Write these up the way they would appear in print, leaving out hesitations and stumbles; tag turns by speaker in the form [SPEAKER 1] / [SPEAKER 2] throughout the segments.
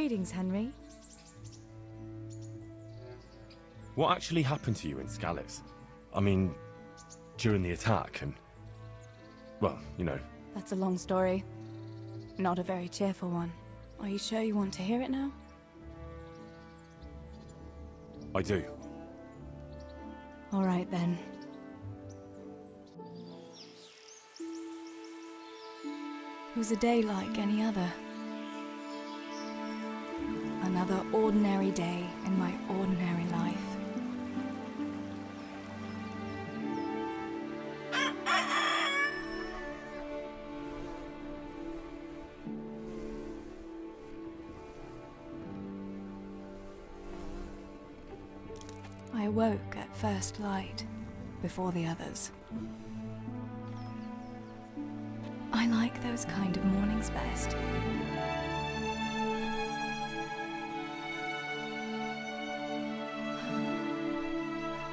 [SPEAKER 1] Greetings, Henry.
[SPEAKER 2] What actually happened to you in Scallis? I mean, during the attack and... well, you know.
[SPEAKER 1] That's a long story. Not a very cheerful one. Are you sure you want to hear it now?
[SPEAKER 2] I do.
[SPEAKER 1] All right, then. It was a day like any other. Another ordinary day in my ordinary life. I awoke at first light, before the others. I like those kind of mornings best.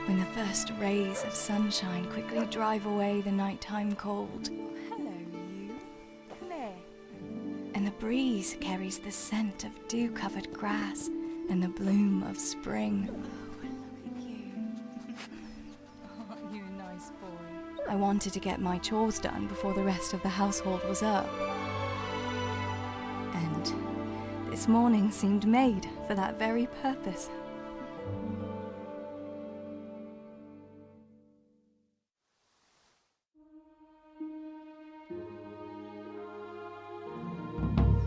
[SPEAKER 1] When the first rays of sunshine quickly drive away the nighttime cold. Hello, you. Come here. And the breeze carries the scent of dew-covered grass and the bloom of spring. I wanted to get my chores done before the rest of the household was up. And this morning seemed made for that very purpose.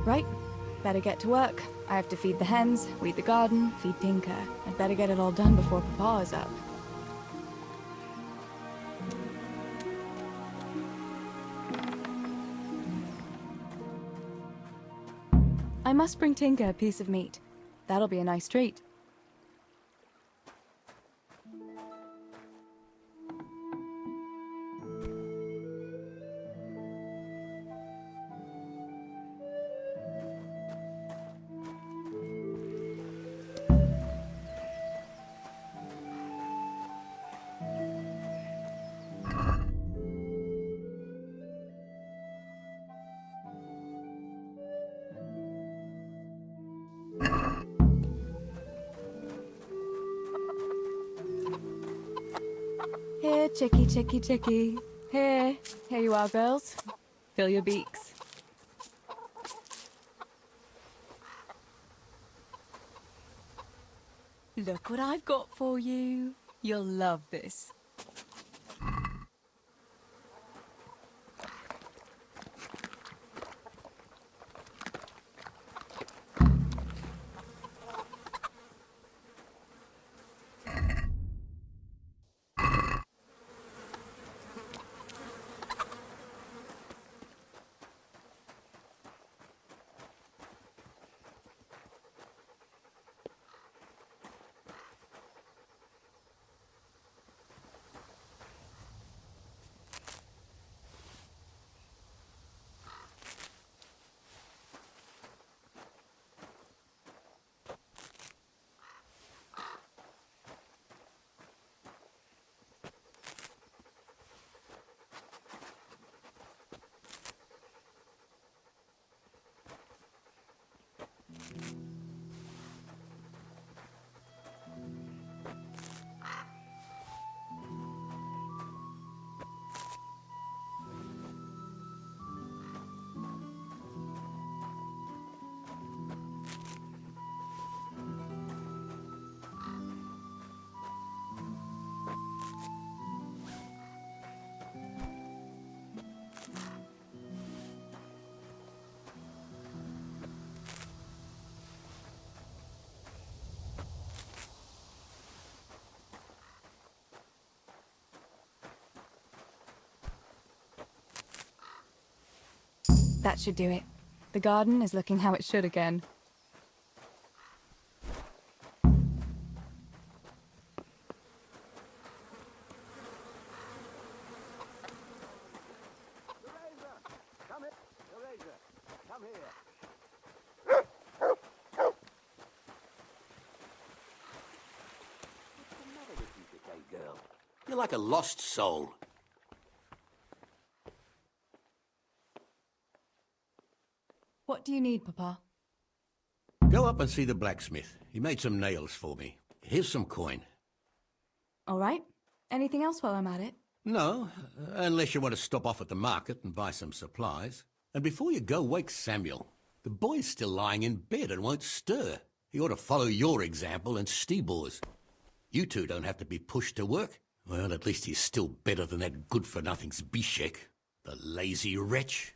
[SPEAKER 1] Right, better get to work. I have to feed the hens, weed the garden, feed Tinker. I'd better get it all done before Papa is up. I must bring Tinker a piece of meat. That'll be a nice treat. Here, chickie, chickie, chickie. Here you are, girls. Fill your beaks. Look what I've got for you. You'll love this. That should do it. The garden is looking how it should again.
[SPEAKER 3] You're like a lost soul.
[SPEAKER 1] What do you need, Papa?
[SPEAKER 3] Go up and see the blacksmith. He made some nails for me. Here's some coin.
[SPEAKER 1] All right. Anything else while I'm at it?
[SPEAKER 3] No, unless you want to stop off at the market and buy some supplies. And before you go, wake Samuel. The boy's still lying in bed and won't stir. He ought to follow your example and Stebor's. You two don't have to be pushed to work. Well, at least he's still better than that good-for-nothing's Bishek. The lazy wretch.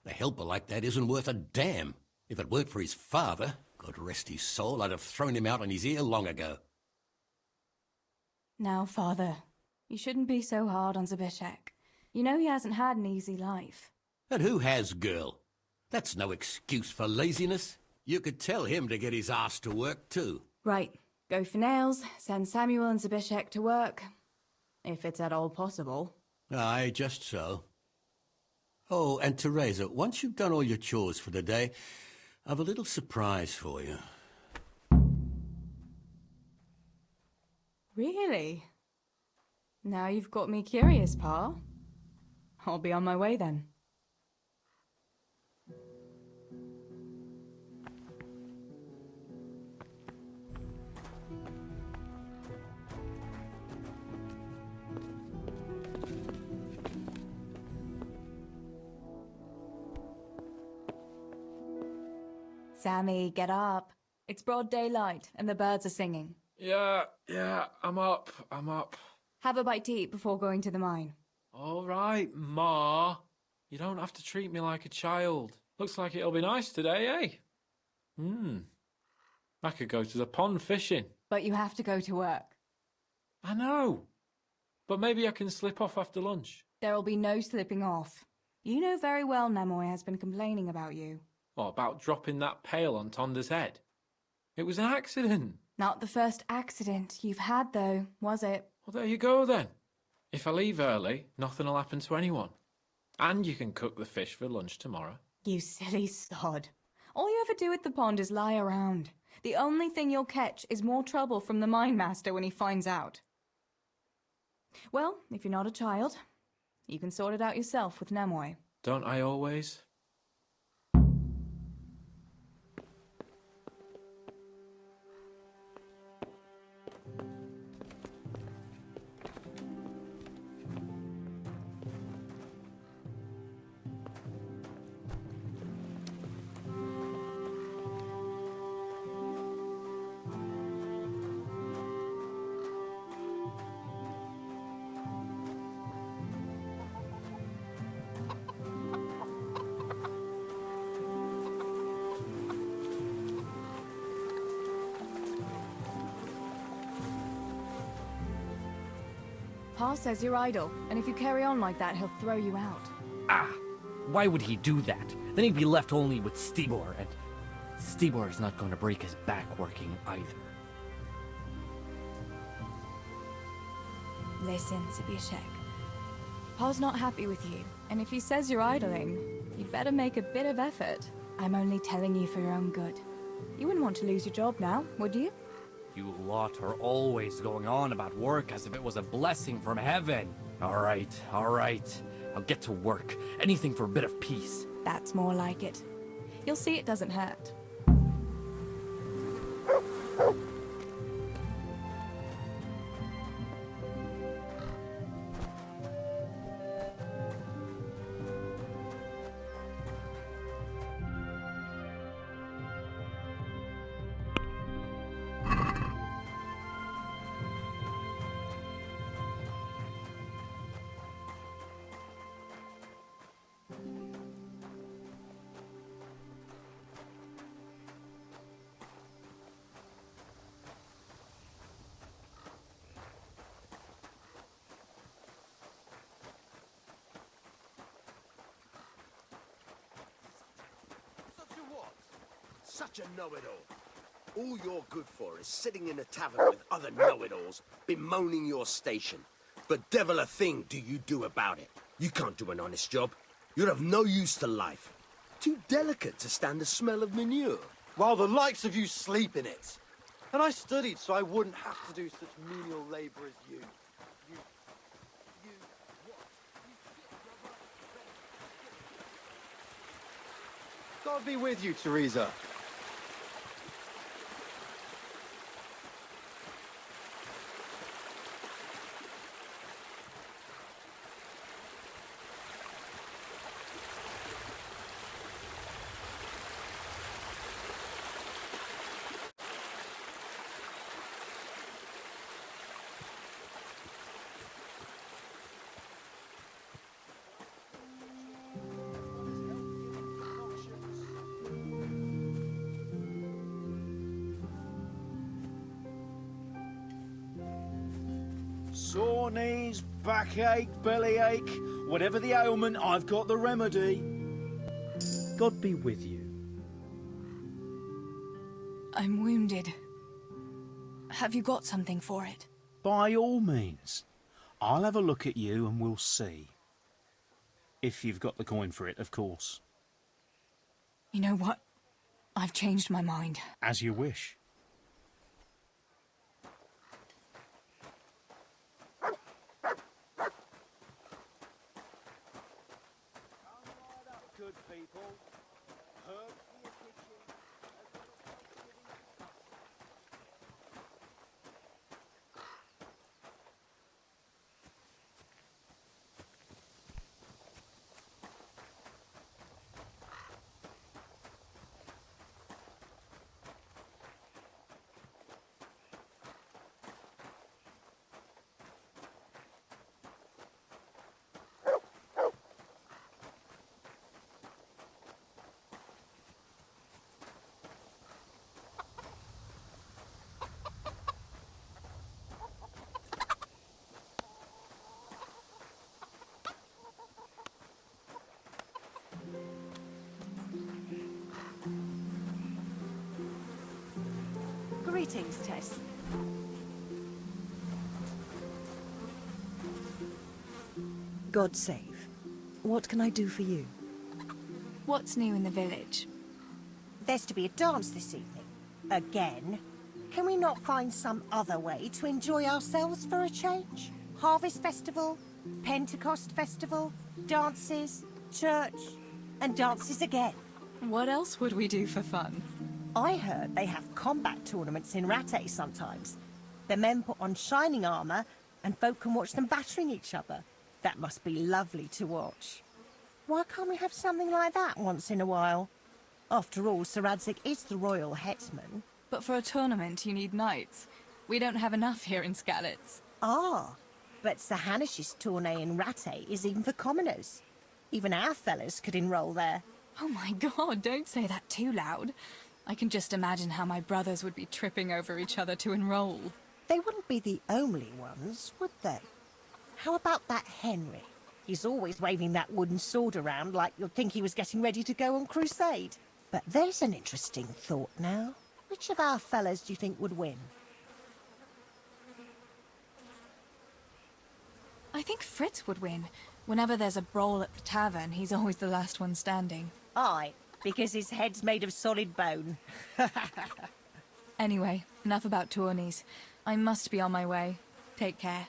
[SPEAKER 3] A helper like that isn't worth a damn. If it weren't for his father, God rest his soul, I'd have thrown him out on his ear long ago.
[SPEAKER 1] Now, Father, you shouldn't be so hard on Zabishek. You know he hasn't had an easy life.
[SPEAKER 3] And who has, girl? That's no excuse for laziness. You could tell him to get his ass to work, too.
[SPEAKER 1] Right. Go for nails, send Samuel and Zabishek to work. If it's at all possible.
[SPEAKER 3] Aye, just so. Oh, and Teresa, once you've done all your chores for the day, I've a little surprise for you.
[SPEAKER 1] Really? Now you've got me curious, Pa. I'll be on my way then. Sammy, get up. It's broad daylight and the birds are singing.
[SPEAKER 4] Yeah, I'm up.
[SPEAKER 1] Have a bite to eat before going to the mine.
[SPEAKER 4] All right, Ma. You don't have to treat me like a child. Looks like it'll be nice today, eh? I could go to the pond fishing.
[SPEAKER 1] But you have to go to work.
[SPEAKER 4] I know. But maybe I can slip off after lunch.
[SPEAKER 1] There'll be no slipping off. You know very well Nemoy has been complaining about you.
[SPEAKER 4] What about dropping that pail on Tonda's head? It was an accident.
[SPEAKER 1] Not the first accident you've had, though, was it?
[SPEAKER 4] Well, there you go then. If I leave early, nothing'll happen to anyone. And you can cook the fish for lunch tomorrow.
[SPEAKER 1] You silly sod. All you ever do at the pond is lie around. The only thing you'll catch is more trouble from the mine master when he finds out. Well, if you're not a child, you can sort it out yourself with Nemoy.
[SPEAKER 4] Don't I always?
[SPEAKER 1] Pa says you're idle, and if you carry on like that, he'll throw you out.
[SPEAKER 5] Ah! Why would he do that? Then he'd be left only with Stibor, and Stibor's not going to break his back working either.
[SPEAKER 1] Listen, Zabishek. Pa's not happy with you, and if he says you're idling, you'd better make a bit of effort. I'm only telling you for your own good. You wouldn't want to lose your job now, would you?
[SPEAKER 5] You lot are always going on about work as if it was a blessing from heaven. All right. I'll get to work. Anything for a bit of peace.
[SPEAKER 1] That's more like it. You'll see it doesn't hurt.
[SPEAKER 6] Such a know-it-all. All you're good for is sitting in a tavern with other know-it-alls, bemoaning your station. But devil a thing do you do about it. You can't do an honest job. You're of no use to life. Too delicate to stand the smell of manure.
[SPEAKER 7] While the likes of you sleep in it. And I studied so I wouldn't have to do such menial labor as you. God be with you, Teresa.
[SPEAKER 8] Sore knees, backache, bellyache, whatever the ailment, I've got the remedy. God be with you.
[SPEAKER 1] I'm wounded. Have you got something for it?
[SPEAKER 8] By all means. I'll have a look at you and we'll see. If you've got the coin for it, of course.
[SPEAKER 1] You know what? I've changed my mind.
[SPEAKER 8] As you wish. Good people. Herbs for your kitchen, as well as Thanksgiving custard.
[SPEAKER 9] Greetings, Tess. God save. What can I do for you?
[SPEAKER 1] What's new in the village?
[SPEAKER 10] There's to be a dance this evening. Again. Can we not find some other way to enjoy ourselves for a change? Harvest Festival, Pentecost Festival, dances, church, and dances again.
[SPEAKER 1] What else would we do for fun?
[SPEAKER 10] I heard they have combat tournaments in Rattay sometimes. The men put on shining armour, and folk can watch them battering each other. That must be lovely to watch. Why can't we have something like that once in a while? After all, Sir Radzig is the royal headsman.
[SPEAKER 1] But for a tournament, you need knights. We don't have enough here in Skalitz.
[SPEAKER 10] Ah, but Sir Hanish's tourney in Rattay is even for commoners. Even our fellas could enroll there.
[SPEAKER 1] Oh my god, don't say that too loud. I can just imagine how my brothers would be tripping over each other to enroll.
[SPEAKER 10] They wouldn't be the only ones, would they? How about that Henry? He's always waving that wooden sword around like you'd think he was getting ready to go on crusade. But there's an interesting thought now. Which of our fellas do you think would win?
[SPEAKER 1] I think Fritz would win. Whenever there's a brawl at the tavern, he's always the last one standing.
[SPEAKER 10] Aye, because his head's made of solid bone.
[SPEAKER 1] Anyway, enough about tourneys. I must be on my way. Take care.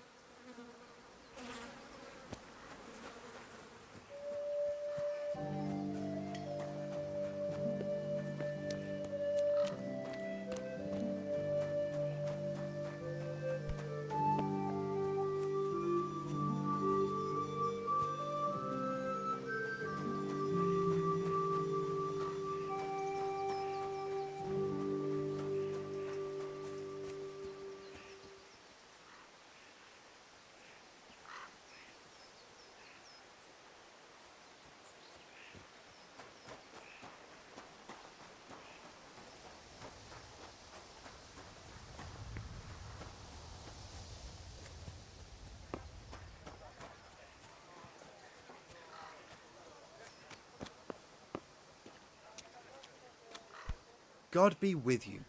[SPEAKER 7] God be with you.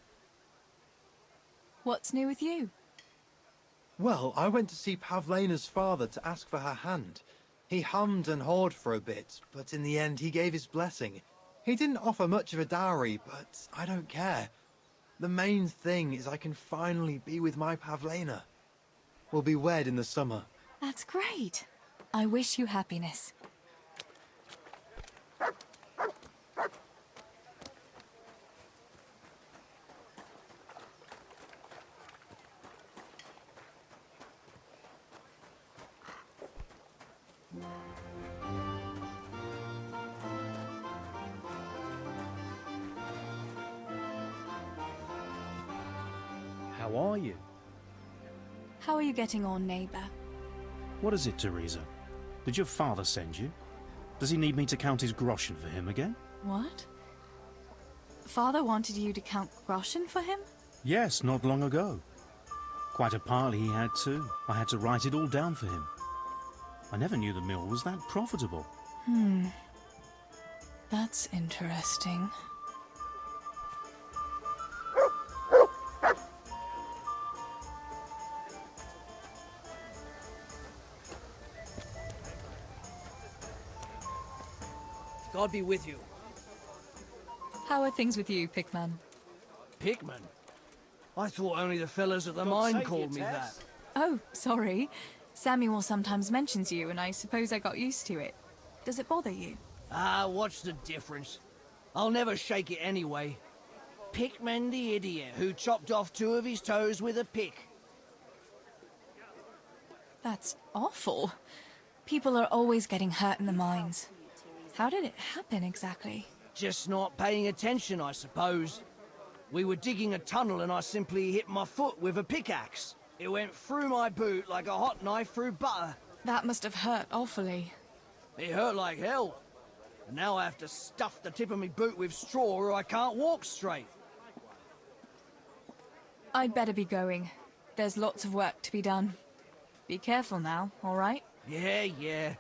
[SPEAKER 1] What's new with you?
[SPEAKER 7] Well, I went to see Pavlena's father to ask for her hand. He hummed and hawed for a bit, but in the end he gave his blessing. He didn't offer much of a dowry, but I don't care. The main thing is I can finally be with my Pavlena. We'll be wed in the summer.
[SPEAKER 1] That's great. I wish you happiness.
[SPEAKER 8] How are you?
[SPEAKER 1] How are you getting on, neighbour?
[SPEAKER 8] What is it, Teresa? Did your father send you? Does he need me to count his groschen for him again?
[SPEAKER 1] What? Father wanted you to count groschen for him?
[SPEAKER 8] Yes, not long ago. Quite a pile he had too. I had to write it all down for him. I never knew the mill was that profitable.
[SPEAKER 1] That's interesting.
[SPEAKER 11] God be with you.
[SPEAKER 1] How are things with you, Pickman?
[SPEAKER 11] Pickman? I thought only the fellas at the mine called me that.
[SPEAKER 1] Oh, sorry. Samuel sometimes mentions you, and I suppose I got used to it. Does it bother you?
[SPEAKER 11] Ah, what's the difference? I'll never shake it anyway. Pickman the idiot who chopped off 2 of his toes with a pick.
[SPEAKER 1] That's awful. People are always getting hurt in the mines. How did it happen exactly?
[SPEAKER 11] Just not paying attention, I suppose. We were digging a tunnel and I simply hit my foot with a pickaxe. It went through my boot like a hot knife through butter.
[SPEAKER 1] That must have hurt awfully.
[SPEAKER 11] It hurt like hell. And now I have to stuff the tip of my boot with straw or I can't walk straight.
[SPEAKER 1] I'd better be going. There's lots of work to be done. Be careful now, all right?
[SPEAKER 11] Yeah.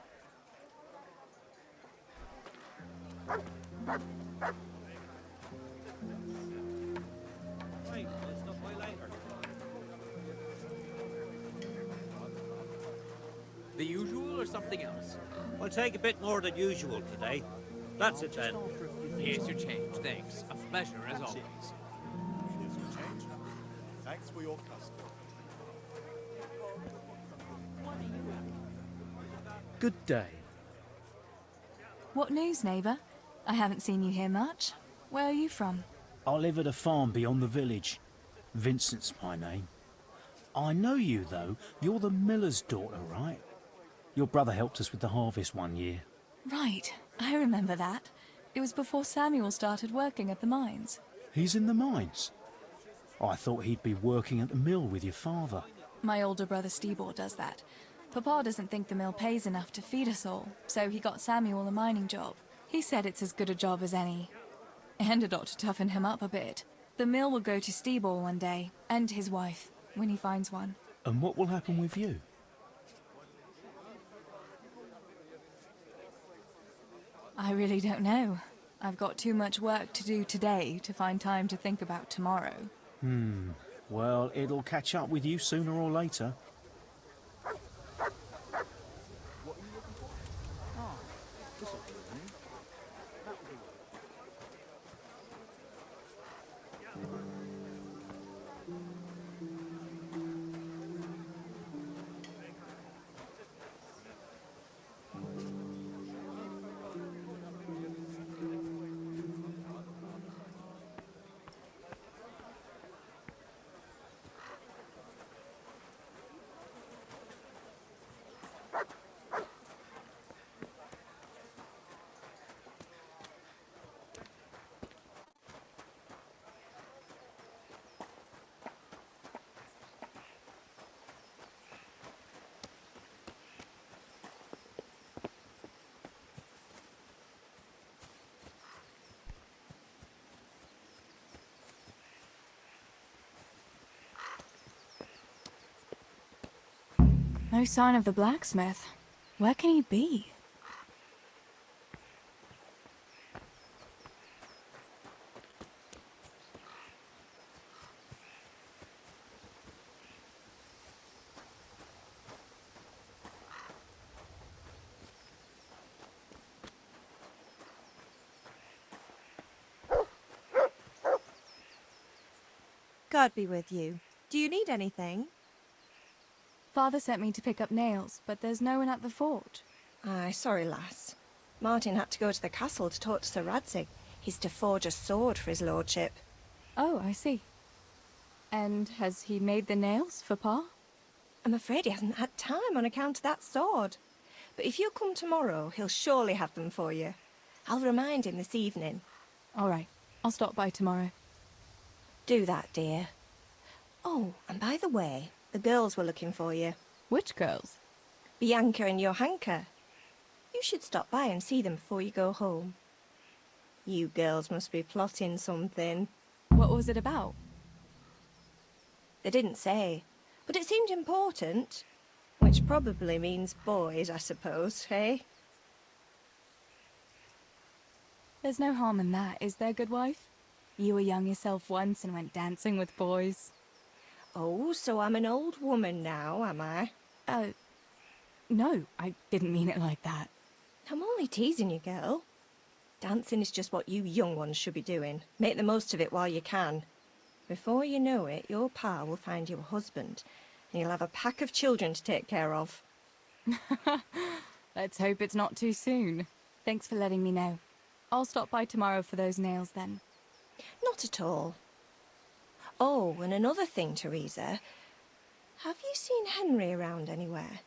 [SPEAKER 12] The usual or something else?
[SPEAKER 13] I'll take a bit more than usual today. That's it then.
[SPEAKER 12] Here's your change, thanks. A pleasure as always.
[SPEAKER 14] Here's your change. Thanks for your custom.
[SPEAKER 8] Good day.
[SPEAKER 1] What news, neighbour? I haven't seen you here much. Where are you from?
[SPEAKER 8] I live at a farm beyond the village. Vincent's my name. I know you, though. You're the miller's daughter, right? Your brother helped us with the harvest one year.
[SPEAKER 1] Right, I remember that. It was before Samuel started working at the mines.
[SPEAKER 8] He's in the mines? I thought he'd be working at the mill with your father.
[SPEAKER 1] My older brother Stebor does that. Papa doesn't think the mill pays enough to feed us all, so he got Samuel a mining job. He said it's as good a job as any. And it ought to toughen him up a bit. The mill will go to Stebor one day, and his wife, when he finds one.
[SPEAKER 8] And what will happen with you?
[SPEAKER 1] I really don't know. I've got too much work to do today to find time to think about tomorrow.
[SPEAKER 8] Well, it'll catch up with you sooner or later.
[SPEAKER 1] No sign of the blacksmith. Where can he be?
[SPEAKER 10] God be with you. Do you need anything?
[SPEAKER 1] Father sent me to pick up nails, but there's no one at the fort.
[SPEAKER 10] Aye, sorry, lass. Martin had to go to the castle to talk to Sir Radzig. He's to forge a sword for his lordship.
[SPEAKER 1] Oh, I see. And has he made the nails for Pa?
[SPEAKER 10] I'm afraid he hasn't had time on account of that sword. But if you come tomorrow, he'll surely have them for you. I'll remind him this evening.
[SPEAKER 1] All right, I'll stop by tomorrow.
[SPEAKER 10] Do that, dear. Oh, and by the way, the girls were looking for you.
[SPEAKER 1] Which girls?
[SPEAKER 10] Bianca and Johanka. You should stop by and see them before you go home. You girls must be plotting something.
[SPEAKER 1] What was it about?
[SPEAKER 10] They didn't say. But it seemed important. Which probably means boys, I suppose, eh?
[SPEAKER 1] There's no harm in that, is there, good wife? You were young yourself once and went dancing with boys.
[SPEAKER 10] Oh, so I'm an old woman now, am I?
[SPEAKER 1] No, I didn't mean it like that.
[SPEAKER 10] I'm only teasing you, girl. Dancing is just what you young ones should be doing. Make the most of it while you can. Before you know it, your pa will find you a husband, and you'll have a pack of children to take care of.
[SPEAKER 1] Let's hope it's not too soon. Thanks for letting me know. I'll stop by tomorrow for those nails then.
[SPEAKER 10] Not at all. Oh, and another thing, Teresa. Have you seen Henry around anywhere?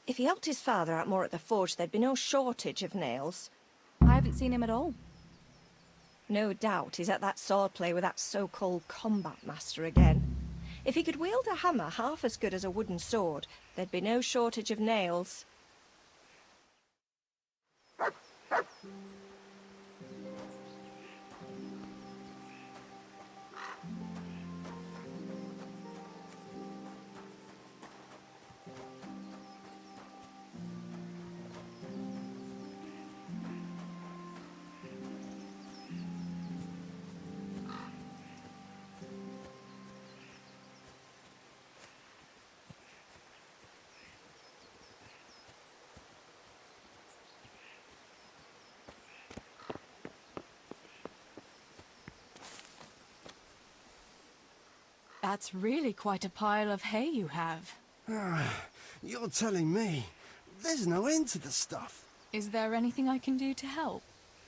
[SPEAKER 10] If he helped his father out more at the forge, there'd be no shortage of nails.
[SPEAKER 1] I haven't seen him at all.
[SPEAKER 10] No doubt he's at that swordplay with that so-called combat master again. If he could wield a hammer half as good as a wooden sword, there'd be no shortage of nails.
[SPEAKER 1] That's really quite a pile of hay you have.
[SPEAKER 15] You're telling me. There's no end to the stuff.
[SPEAKER 1] Is there anything I can do to help?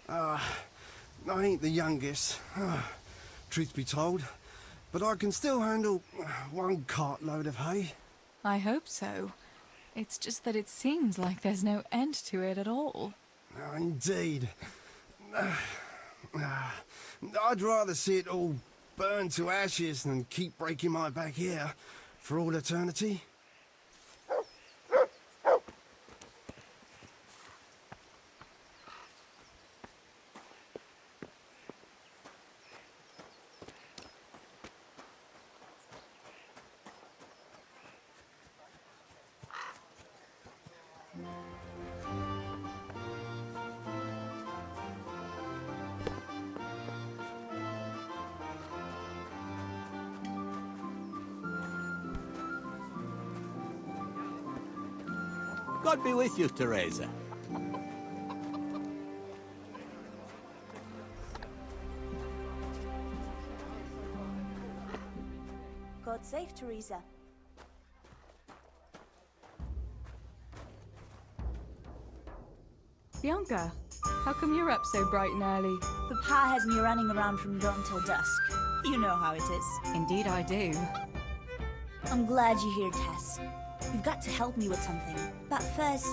[SPEAKER 15] I ain't the youngest, truth be told, but I can still handle one cartload of hay.
[SPEAKER 1] I hope so. It's just that it seems like there's no end to it at all.
[SPEAKER 15] Indeed. I'd rather see it all burn to ashes than keep breaking my back here for all eternity.
[SPEAKER 3] God be with you, Teresa.
[SPEAKER 16] God save Teresa.
[SPEAKER 1] Bianca, how come you're up so bright and early?
[SPEAKER 16] Papa has me running around from dawn till dusk. You know how it is.
[SPEAKER 1] Indeed I do.
[SPEAKER 16] I'm glad you're here, Tess. You've got to help me with something. But first,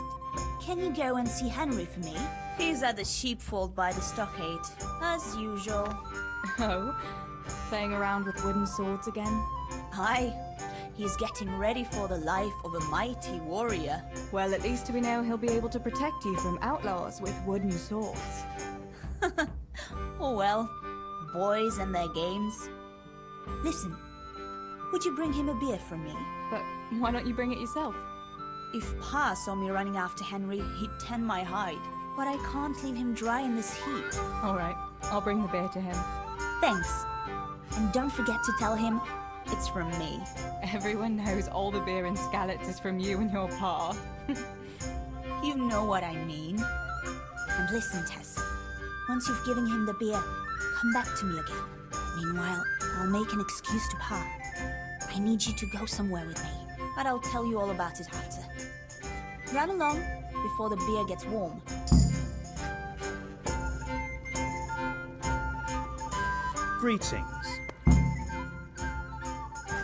[SPEAKER 16] can you go and see Henry for me? He's at the sheepfold by the stockade, as usual.
[SPEAKER 1] Oh? Playing around with wooden swords again?
[SPEAKER 16] Aye. He's getting ready for the life of a mighty warrior.
[SPEAKER 1] Well, at least we know he'll be able to protect you from outlaws with wooden swords.
[SPEAKER 16] Oh well, boys and their games. Listen, would you bring him a beer from me?
[SPEAKER 1] But why don't you bring it yourself?
[SPEAKER 16] If Pa saw me running after Henry, he'd tan my hide. But I can't leave him dry in this heat.
[SPEAKER 1] All right, I'll bring the beer to him.
[SPEAKER 16] Thanks. And don't forget to tell him it's from me.
[SPEAKER 1] Everyone knows all the beer in Skalitz is from you and your pa.
[SPEAKER 16] You know what I mean. And listen, Tess. Once you've given him the beer, come back to me again. Meanwhile, I'll make an excuse to Pa. I need you to go somewhere with me, but I'll tell you all about it after. Run along before the beer gets warm.
[SPEAKER 8] Greetings.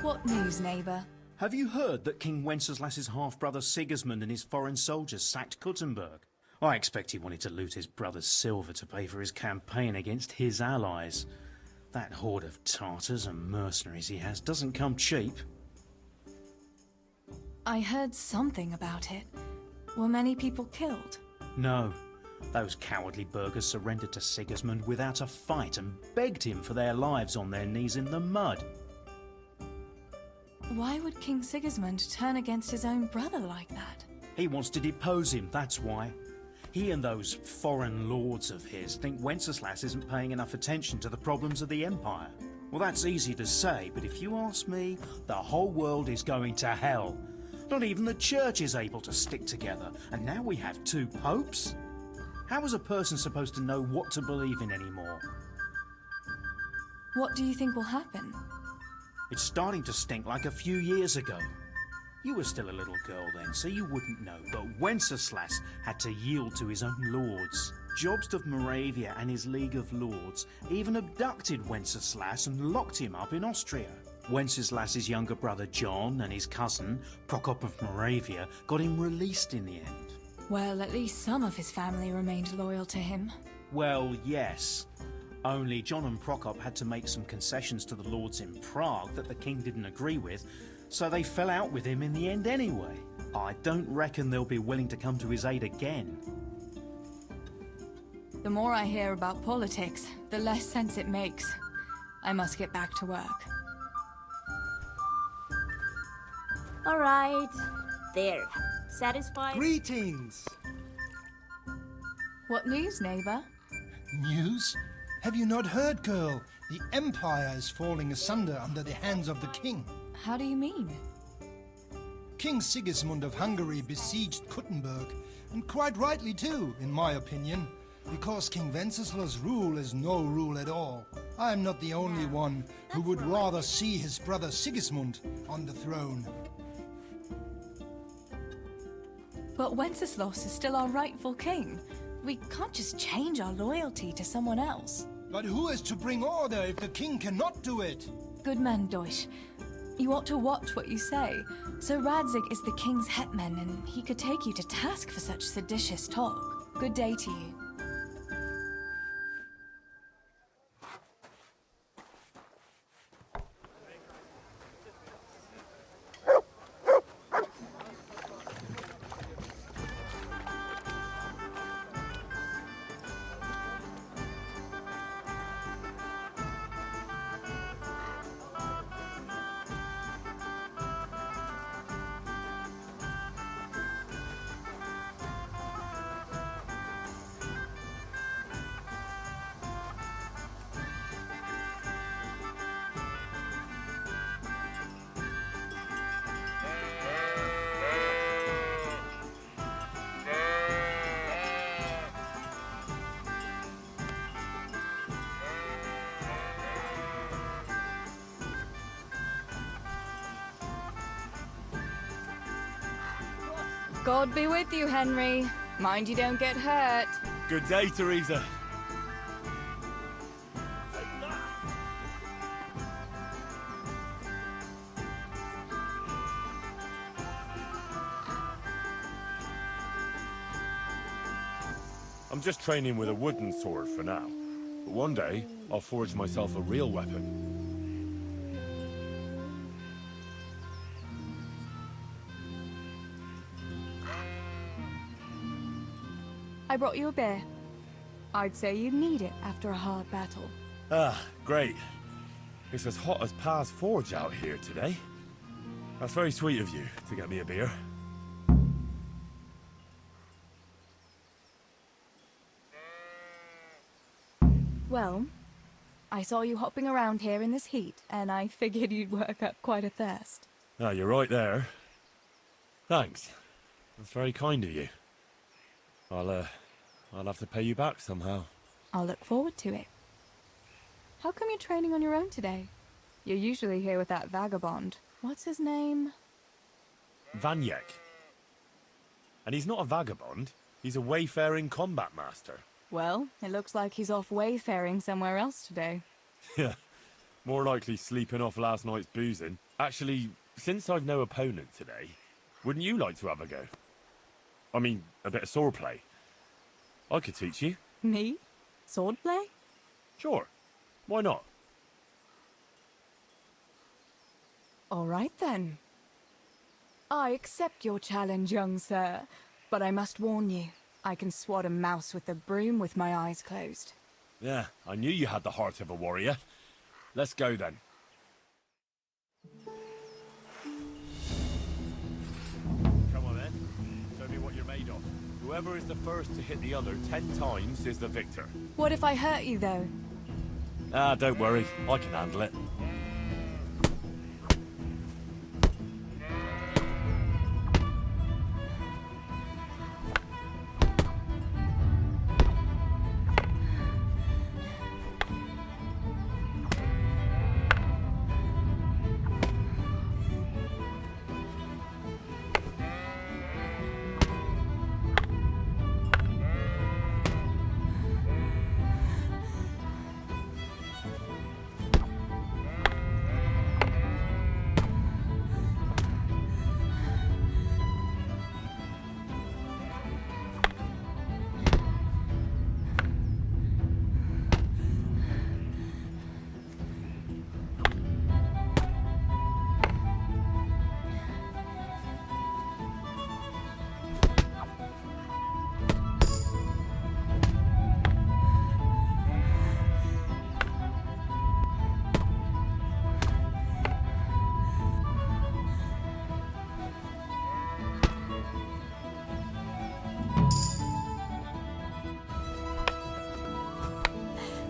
[SPEAKER 1] What news, neighbour?
[SPEAKER 8] Have you heard that King Wenceslas's half-brother Sigismund and his foreign soldiers sacked Kuttenberg? I expect he wanted to loot his brother's silver to pay for his campaign against his allies. That horde of Tartars and mercenaries he has doesn't come cheap.
[SPEAKER 1] I heard something about it. Were many people killed?
[SPEAKER 8] No. Those cowardly burghers surrendered to Sigismund without a fight and begged him for their lives on their knees in the mud.
[SPEAKER 1] Why would King Sigismund turn against his own brother like that?
[SPEAKER 8] He wants to depose him, that's why. He and those foreign lords of his think Wenceslas isn't paying enough attention to the problems of the Empire. Well, that's easy to say, but if you ask me, the whole world is going to hell. Not even the church is able to stick together, and now we have 2 popes? How is a person supposed to know what to believe in anymore?
[SPEAKER 1] What do you think will happen?
[SPEAKER 8] It's starting to stink like a few years ago. You were still a little girl then, so you wouldn't know, but Wenceslas had to yield to his own lords. Jobst of Moravia and his League of Lords even abducted Wenceslas and locked him up in Austria. Wenceslas's younger brother John and his cousin, Prokop of Moravia, got him released in the end.
[SPEAKER 1] Well, at least some of his family remained loyal to him.
[SPEAKER 8] Well, yes. Only John and Prokop had to make some concessions to the lords in Prague that the king didn't agree with, so they fell out with him in the end anyway. I don't reckon they'll be willing to come to his aid again.
[SPEAKER 1] The more I hear about politics, the less sense it makes. I must get back to work.
[SPEAKER 17] All right. There. Satisfied?
[SPEAKER 18] Greetings!
[SPEAKER 1] What news, neighbor?
[SPEAKER 18] News? Have you not heard, girl? The Empire is falling asunder under the hands of the king.
[SPEAKER 1] How do you mean?
[SPEAKER 18] King Sigismund of Hungary besieged Kuttenberg, and quite rightly too, in my opinion, because King Wenceslaus' rule is no rule at all. I am not the only one who would rather see his brother Sigismund on the throne.
[SPEAKER 1] But Wenceslaus is still our rightful king. We can't just change our loyalty to someone else.
[SPEAKER 18] But who is to bring order if the king cannot do it?
[SPEAKER 1] Good man, Deutsch. You ought to watch what you say. Sir Radzig is the king's hetman, and he could take you to task for such seditious talk. Good day to you. God be with you, Henry. Mind you don't get hurt.
[SPEAKER 2] Good day, Teresa. I'm just training with a wooden sword for now. But one day, I'll forge myself a real weapon.
[SPEAKER 1] I brought you a beer. I'd say you'd need it after a hard battle.
[SPEAKER 2] Ah, great. It's as hot as Pa's Forge out here today. That's very sweet of you to get me a beer.
[SPEAKER 1] Well, I saw you hopping around here in this heat, and I figured you'd work up quite a thirst.
[SPEAKER 2] Ah, you're right there. Thanks. That's very kind of you. I'll have to pay you back somehow.
[SPEAKER 1] I'll look forward to it. How come you're training on your own today? You're usually here with that vagabond. What's his name?
[SPEAKER 2] Vanyek. And he's not a vagabond. He's a wayfaring combat master.
[SPEAKER 1] Well, it looks like he's off wayfaring somewhere else today.
[SPEAKER 2] Yeah, more likely sleeping off last night's boozing. Actually, since I've no opponent today, wouldn't you like to have a go? I mean, a bit of swordplay. I could teach you.
[SPEAKER 1] Me? Swordplay?
[SPEAKER 2] Sure. Why not?
[SPEAKER 1] All right, then. I accept your challenge, young sir. But I must warn you, I can swat a mouse with a broom with my eyes closed.
[SPEAKER 2] Yeah, I knew you had the heart of a warrior. Let's go, then. Whoever is the first to hit the other 10 times is the victor.
[SPEAKER 1] What if I hurt you, though?
[SPEAKER 2] Ah, don't worry. I can handle it.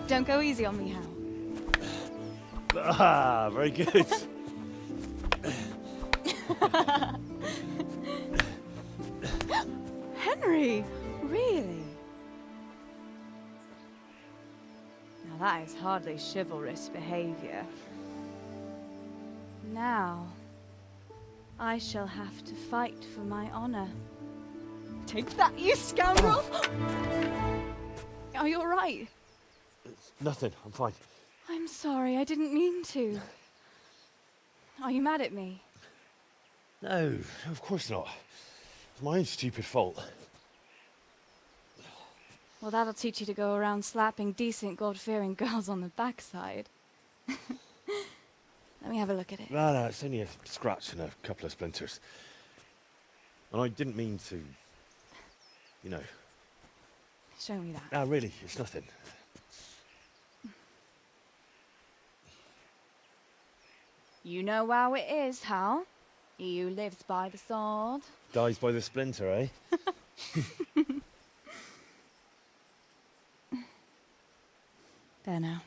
[SPEAKER 1] Don't go easy on me, Hal.
[SPEAKER 2] Ah, very good.
[SPEAKER 1] Henry! Really? Now that is hardly chivalrous behavior. Now, I shall have to fight for my honor. Take that, you scoundrel! Are you alright?
[SPEAKER 2] It's nothing. I'm fine.
[SPEAKER 1] I'm sorry, I didn't mean to. Are you mad at me?
[SPEAKER 2] No, of course not. It's my own stupid fault.
[SPEAKER 1] Well, that'll teach you to go around slapping decent, God-fearing girls on the backside. Let me have a look at it.
[SPEAKER 2] No, it's only a scratch and a couple of splinters. And I didn't mean to, you know.
[SPEAKER 1] Show me that.
[SPEAKER 2] No, really, it's nothing.
[SPEAKER 1] You know how it is, Hal. He who lives by the sword
[SPEAKER 2] Dies by the splinter, eh?
[SPEAKER 1] There now.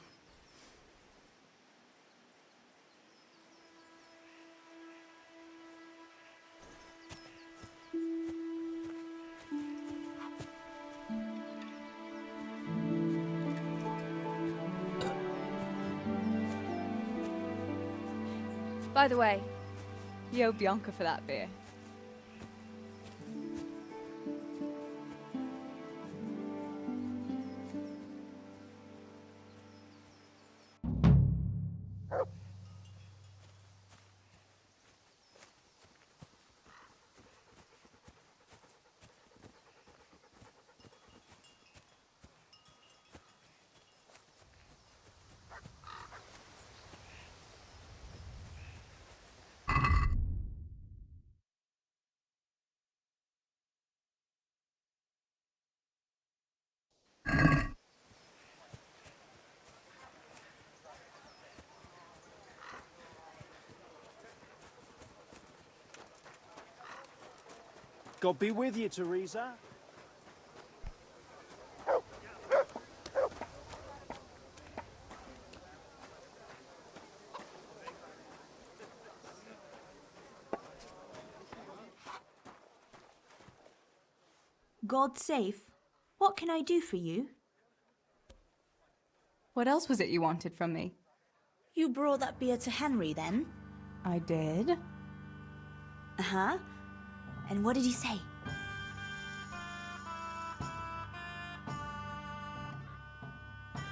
[SPEAKER 1] By the way, you owe Bianca for that beer.
[SPEAKER 8] God be with you, Teresa.
[SPEAKER 16] God safe. What can I do for you?
[SPEAKER 1] What else was it you wanted from me?
[SPEAKER 16] You brought that beer to Henry, then?
[SPEAKER 1] I did.
[SPEAKER 16] Uh-huh. And what did he say?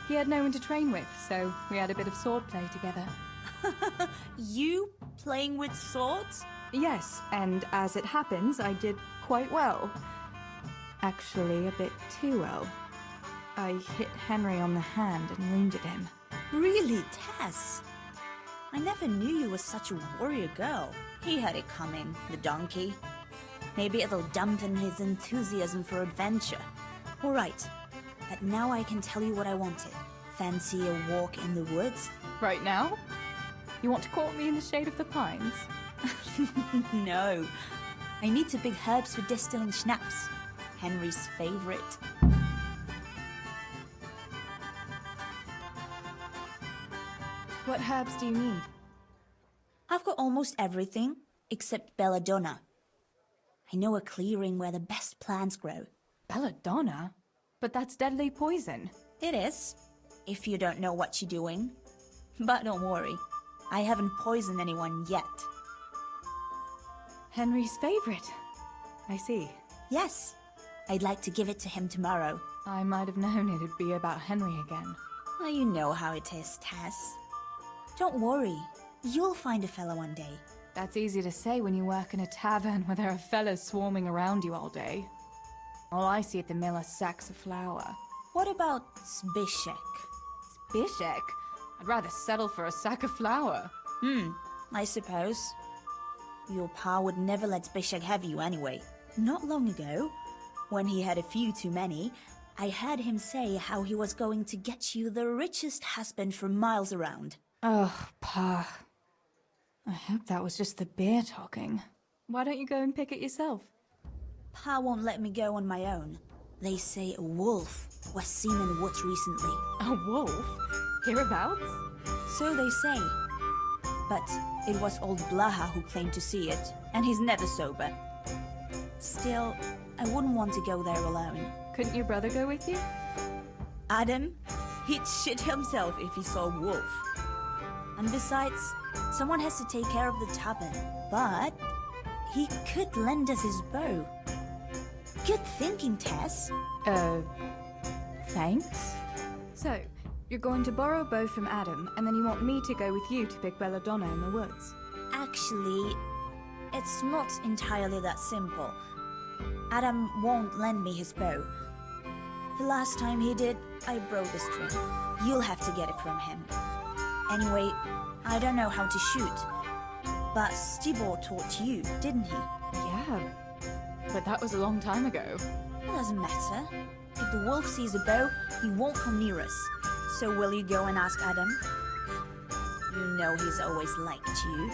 [SPEAKER 1] He had no one to train with, so we had a bit of swordplay together.
[SPEAKER 16] You playing with swords?
[SPEAKER 1] Yes, and as it happens, I did quite well. Actually, a bit too well. I hit Henry on the hand and wounded him.
[SPEAKER 16] Really, Tess? I never knew you were such a warrior girl. He had it coming, the donkey. Maybe it'll dampen his enthusiasm for adventure. All right, but now I can tell you what I wanted. Fancy a walk in the woods?
[SPEAKER 1] Right now? You want to court me in the shade of the pines?
[SPEAKER 16] No. I need to big herbs for distilling schnapps. Henry's favorite.
[SPEAKER 1] What herbs do you need?
[SPEAKER 16] I've got almost everything except belladonna. I know a clearing where the best plants grow.
[SPEAKER 1] Belladonna? But that's deadly poison.
[SPEAKER 16] It is, if you don't know what you're doing. But don't worry, I haven't poisoned anyone yet.
[SPEAKER 1] Henry's favorite. I see.
[SPEAKER 16] Yes, I'd like to give it to him tomorrow.
[SPEAKER 1] I might have known it'd be about Henry again.
[SPEAKER 16] Well, you know how it is, Tess. Don't worry, you'll find a fella one day.
[SPEAKER 1] That's easy to say when you work in a tavern where there are fellas swarming around you all day. All I see at the mill are sacks of flour.
[SPEAKER 16] What about Zbyszek?
[SPEAKER 1] Zbyszek? I'd rather settle for a sack of flour.
[SPEAKER 16] I suppose. Your pa would never let Zbyszek have you anyway. Not long ago, when he had a few too many, I heard him say how he was going to get you the richest husband for miles around.
[SPEAKER 1] Oh, Pa. I hope that was just the beer talking. Why don't you go and pick it yourself?
[SPEAKER 16] Pa won't let me go on my own. They say a wolf was seen in the woods recently.
[SPEAKER 1] A wolf? Hereabouts?
[SPEAKER 16] So they say. But it was old Blaha who claimed to see it, and he's never sober. Still, I wouldn't want to go there alone.
[SPEAKER 1] Couldn't your brother go with you?
[SPEAKER 16] Adam? He'd shit himself if he saw a wolf. And besides, someone has to take care of the tavern. But he could lend us his bow. Good thinking, Tess.
[SPEAKER 1] Thanks? So, you're going to borrow a bow from Adam, and then you want me to go with you to pick belladonna in the woods?
[SPEAKER 16] Actually, it's not entirely that simple. Adam won't lend me his bow. The last time he did, I broke the string. You'll have to get it from him. Anyway, I don't know how to shoot. But Stibor taught you, didn't he?
[SPEAKER 1] Yeah, but that was a long time ago.
[SPEAKER 16] It doesn't matter. If the wolf sees a bow, he won't come near us. So will you go and ask Adam? You know he's always liked you.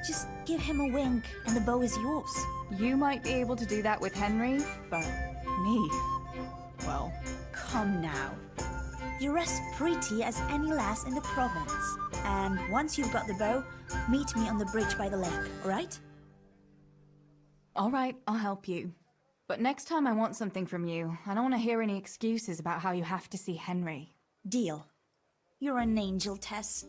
[SPEAKER 16] Just give him a wink and the bow is yours.
[SPEAKER 1] You might be able to do that with Henry, but me, well...
[SPEAKER 16] Come now. You're as pretty as any lass in the province. And once you've got the bow, meet me on the bridge by the lake, alright?
[SPEAKER 1] Alright, I'll help you. But next time I want something from you, I don't want to hear any excuses about how you have to see Henry.
[SPEAKER 16] Deal. You're an angel, Tess.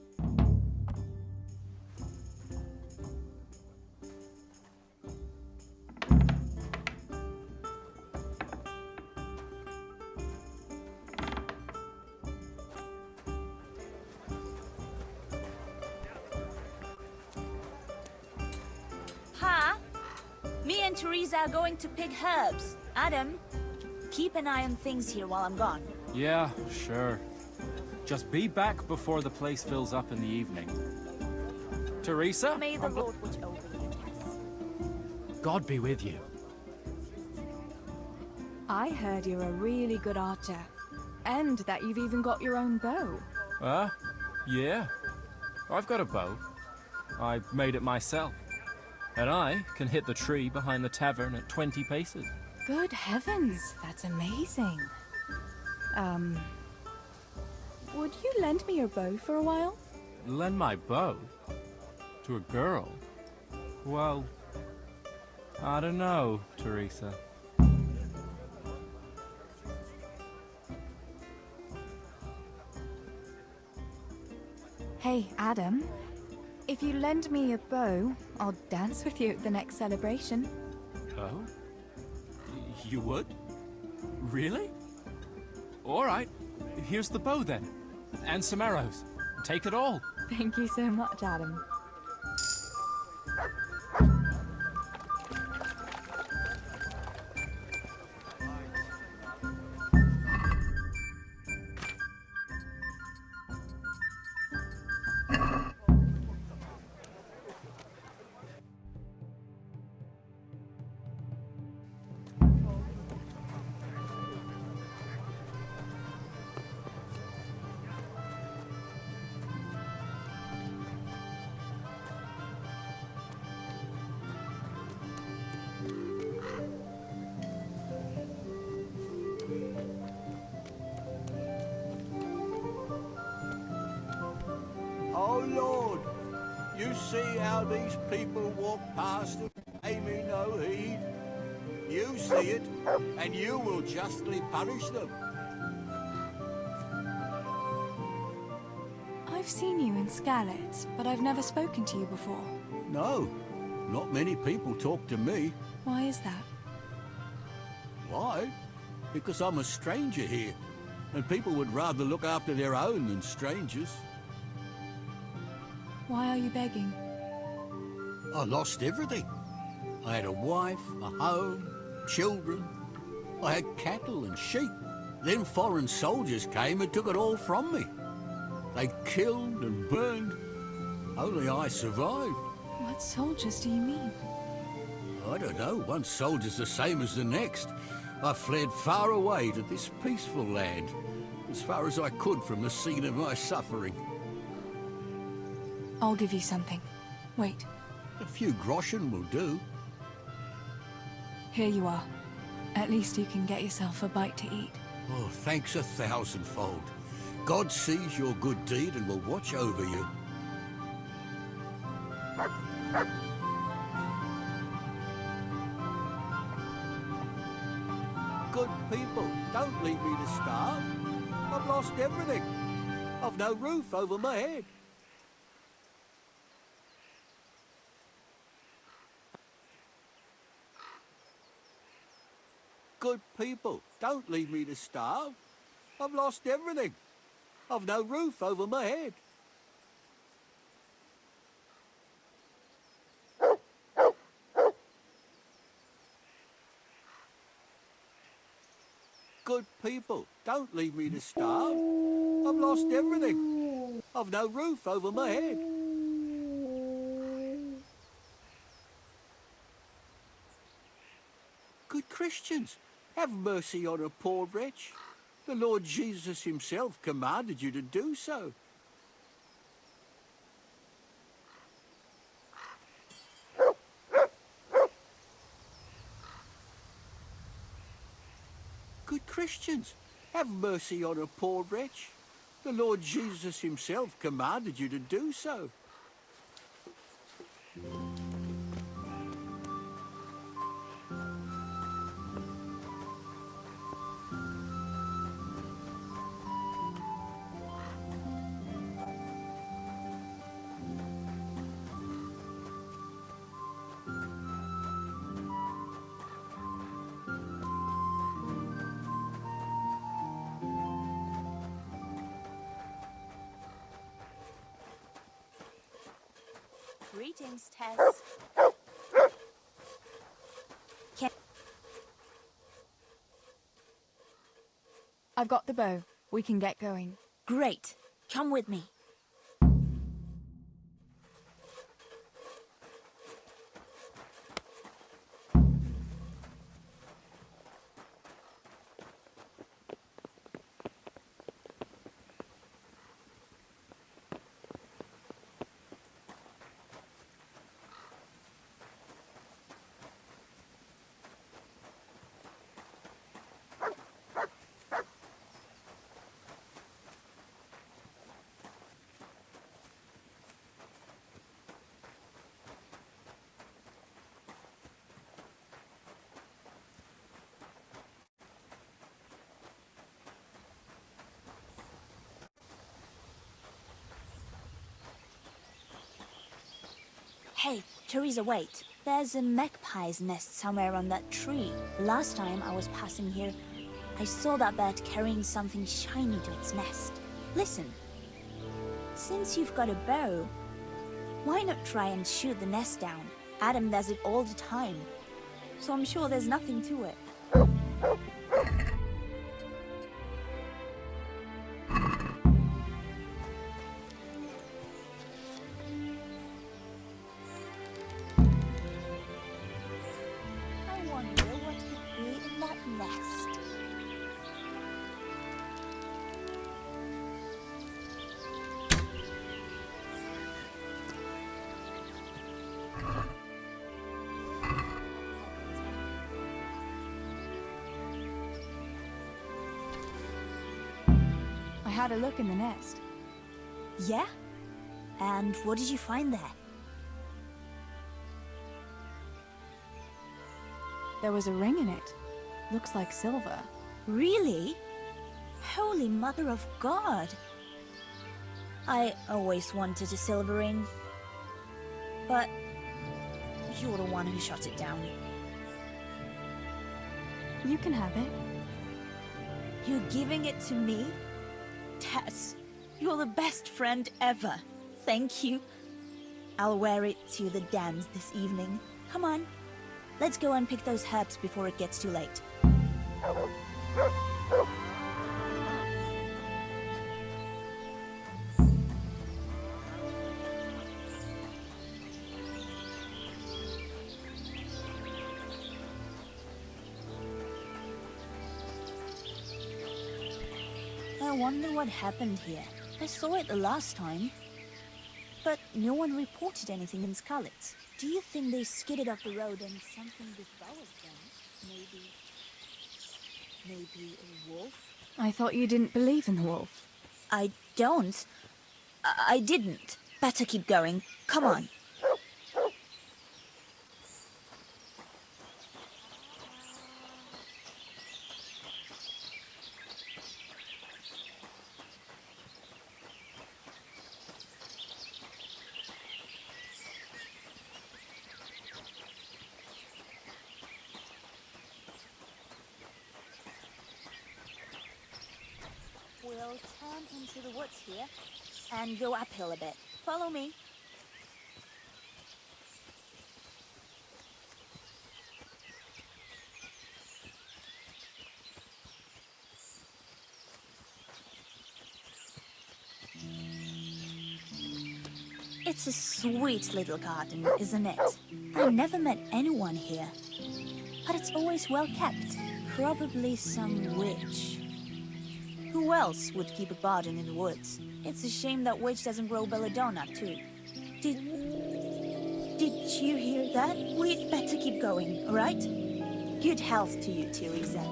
[SPEAKER 16] Pa? Me and Teresa are going to pick herbs. Adam, keep an eye on things here while I'm gone.
[SPEAKER 5] Yeah, sure. Just be back before the place fills up in the evening. Teresa?
[SPEAKER 16] May the Lord watch over you, Tess.
[SPEAKER 5] God be with you.
[SPEAKER 1] I heard you're a really good archer. And that you've even got your own bow.
[SPEAKER 5] Yeah. I've got a bow. I made it myself. And I can hit the tree behind the tavern at 20 paces.
[SPEAKER 1] Good heavens, that's amazing. Would you lend me your bow for a while?
[SPEAKER 5] Lend my bow? To a girl? Well, I don't know, Teresa.
[SPEAKER 1] Hey, Adam. If you lend me your bow, I'll dance with you at the next celebration.
[SPEAKER 5] Oh? You would? Really? All right. Here's the bow then. And some arrows. Take it all.
[SPEAKER 1] Thank you so much, Adam.
[SPEAKER 3] You see how these people walk past and pay me no heed? You see it, and you will justly punish them.
[SPEAKER 1] I've seen you in Skalitz, but I've never spoken to you before.
[SPEAKER 3] No, not many people talk to me.
[SPEAKER 1] Why is that?
[SPEAKER 3] Why? Because I'm a stranger here, and people would rather look after their own than strangers.
[SPEAKER 1] Why are you begging?
[SPEAKER 3] I lost everything. I had a wife, a home, children. I had cattle and sheep. Then foreign soldiers came and took it all from me. They killed and burned. Only I survived.
[SPEAKER 1] What soldiers do you mean?
[SPEAKER 3] I don't know. One soldier's the same as the next. I fled far away to this peaceful land, as far as I could from the scene of my suffering.
[SPEAKER 1] I'll give you something. Wait.
[SPEAKER 3] A few groschen will do.
[SPEAKER 1] Here you are. At least you can get yourself a bite to eat.
[SPEAKER 3] Oh, thanks 1,000-fold. God sees your good deed and will watch over you. Good people, don't leave me to starve. I've lost everything. I've no roof over my head. Good people, don't leave me to starve. I've lost everything. I've no roof over my head. Good people, don't leave me to starve. I've lost everything. I've no roof over my head. Good Christians, have mercy on a poor wretch. The Lord Jesus himself commanded you to do so. Good Christians, have mercy on a poor wretch. The Lord Jesus himself commanded you to do so.
[SPEAKER 17] Greetings, Tess.
[SPEAKER 1] I've got the bow. We can get going.
[SPEAKER 16] Great. Come with me. Hey, Teresa, wait. There's a magpie's nest somewhere on that tree. Last time I was passing here, I saw that bird carrying something shiny to its nest. Listen, since you've got a bow, why not try and shoot the nest down? Adam does it all the time, so I'm sure there's nothing to it.
[SPEAKER 1] I had a look in the nest.
[SPEAKER 16] Yeah? And what did you find there?
[SPEAKER 1] There was a ring in it. Looks like silver.
[SPEAKER 16] Really? Holy Mother of God! I always wanted a silver ring. But you're the one who shot it down.
[SPEAKER 1] You can have it.
[SPEAKER 16] You're giving it to me? Tess, you're the best friend ever. Thank you. I'll wear it to the dance this evening. Come on. Let's go and pick those herbs before it gets too late. I wonder what happened here. I saw it the last time. But no one reported anything in Scarlet. Do you think they skidded off the road and something devoured them? Maybe a wolf?
[SPEAKER 1] I thought you didn't believe in the wolf.
[SPEAKER 16] I don't. I didn't. Better keep going. Come on. We'll turn into the woods here and go uphill a bit. Follow me. It's a sweet little garden, isn't it? I never met anyone here. But it's always well kept. Probably some witch. Who else would keep a garden in the woods? It's a shame that witch doesn't grow belladonna, too. Did you hear that? We'd better keep going, all right? Good health to you, Teresa.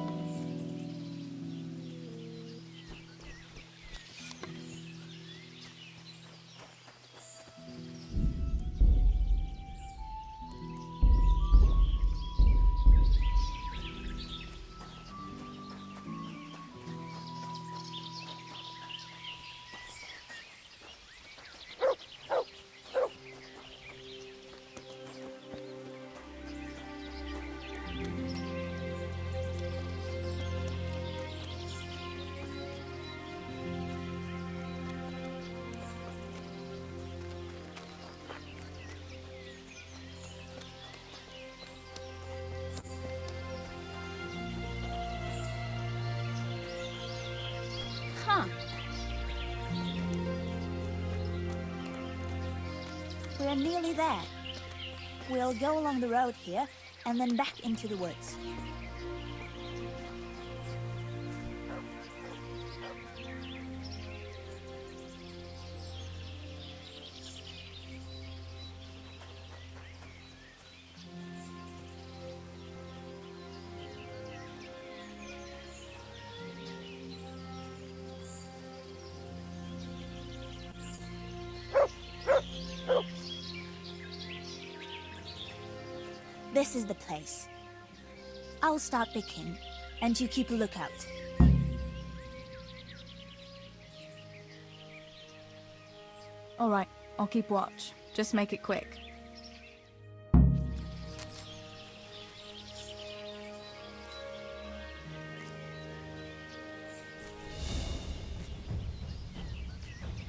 [SPEAKER 16] Huh. We're nearly there. We'll go along the road here and then back into the woods. This is the place. I'll start picking, and you keep a lookout.
[SPEAKER 1] All right, I'll keep watch. Just make it quick.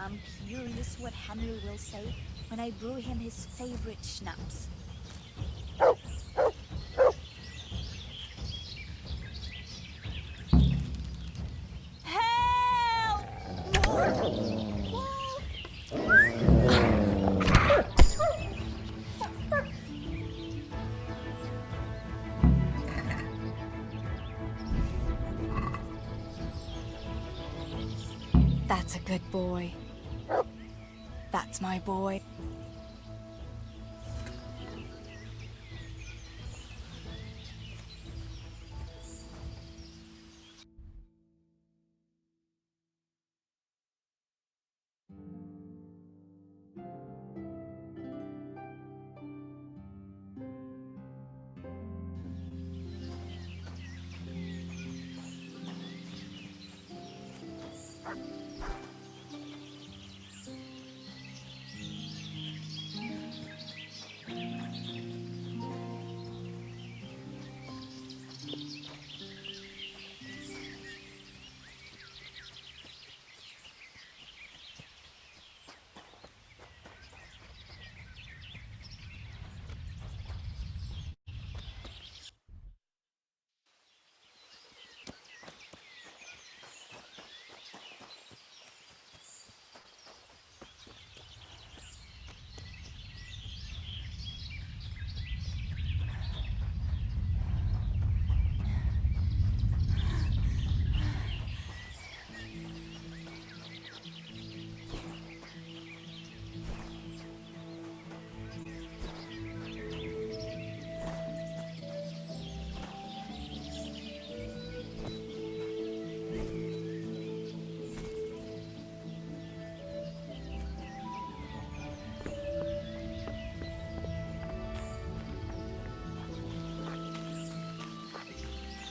[SPEAKER 16] I'm curious what Henry will say when I brew him his favorite schnapps.
[SPEAKER 1] That's a good boy. That's my boy.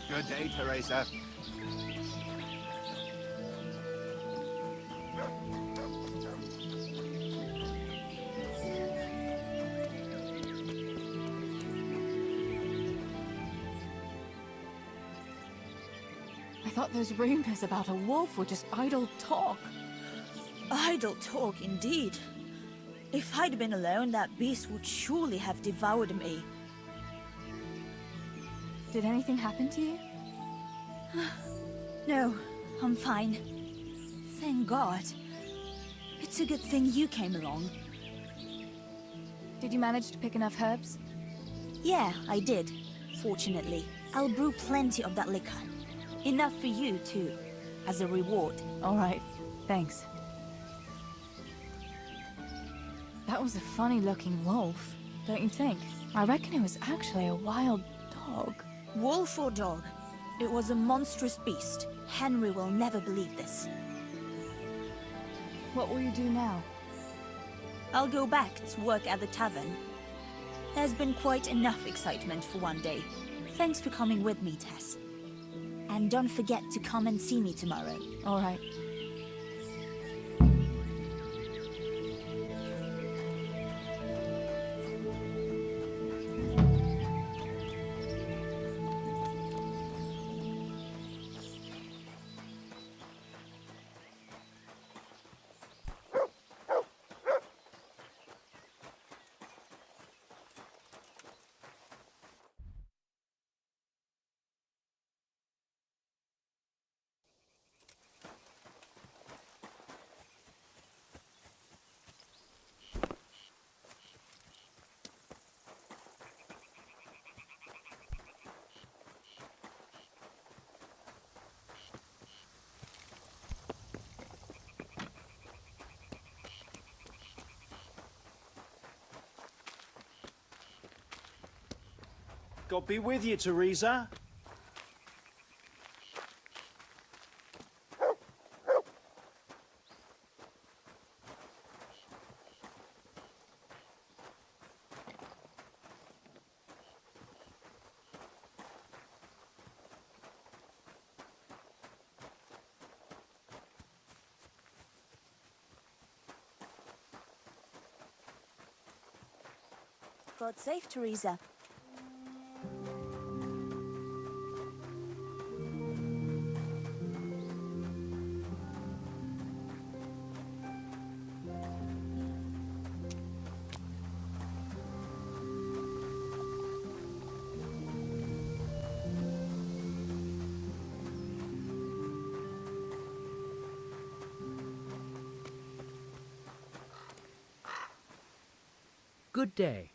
[SPEAKER 14] Good day, Teresa.
[SPEAKER 1] I thought those rumors about a wolf were just idle talk.
[SPEAKER 16] Idle talk, indeed. If I'd been alone, that beast would surely have devoured me.
[SPEAKER 1] Did anything happen to you?
[SPEAKER 16] No, I'm fine. Thank God. It's a good thing you came along.
[SPEAKER 1] Did you manage to pick enough herbs?
[SPEAKER 16] Yeah, I did. Fortunately. I'll brew plenty of that liquor. Enough for you, too. As a reward.
[SPEAKER 1] All right. Thanks. That was a funny-looking wolf, don't you think? I reckon it was actually a wild dog.
[SPEAKER 16] Wolf or dog? It was a monstrous beast. Henry will never believe this.
[SPEAKER 1] What will you do now?
[SPEAKER 16] I'll go back to work at the tavern. There's been quite enough excitement for one day. Thanks for coming with me, Tess. And don't forget to come and see me tomorrow.
[SPEAKER 1] All right.
[SPEAKER 8] God be with you, Teresa.
[SPEAKER 16] God save Teresa.
[SPEAKER 12] Good day.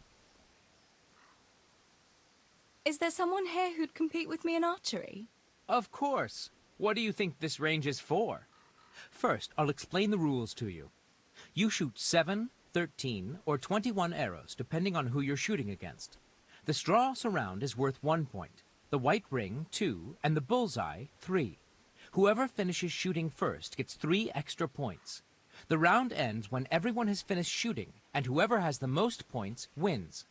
[SPEAKER 1] Is there someone here who'd compete with me in archery?
[SPEAKER 12] Of course. What do you think this range is for? First, I'll explain the rules to you. You shoot 7, 13, or 21 arrows, depending on who you're shooting against. The straw surround is worth 1 point, the white ring 2, and the bullseye 3. Whoever finishes shooting first gets 3 extra points. The round ends when everyone has finished shooting, and whoever has the most points wins.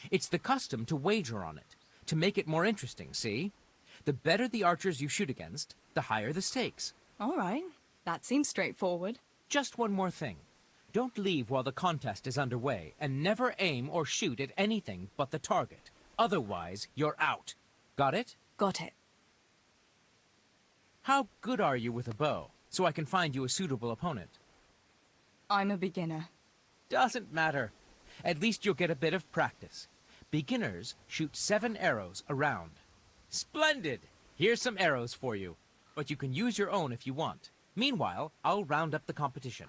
[SPEAKER 12] It's the custom to wager on it, to make it more interesting, see? The better the archers you shoot against, the higher the stakes.
[SPEAKER 1] All right. That seems straightforward.
[SPEAKER 12] Just one more thing. Don't leave while the contest is underway, and never aim or shoot at anything but the target. Otherwise, you're out. Got it?
[SPEAKER 1] Got it.
[SPEAKER 12] How good are you with a bow, so I can find you a suitable opponent?
[SPEAKER 1] I'm a beginner.
[SPEAKER 12] Doesn't matter. At least you'll get a bit of practice. Beginners shoot 7 arrows a round. Splendid! Here's some arrows for you, but you can use your own if you want. Meanwhile, I'll round up the competition.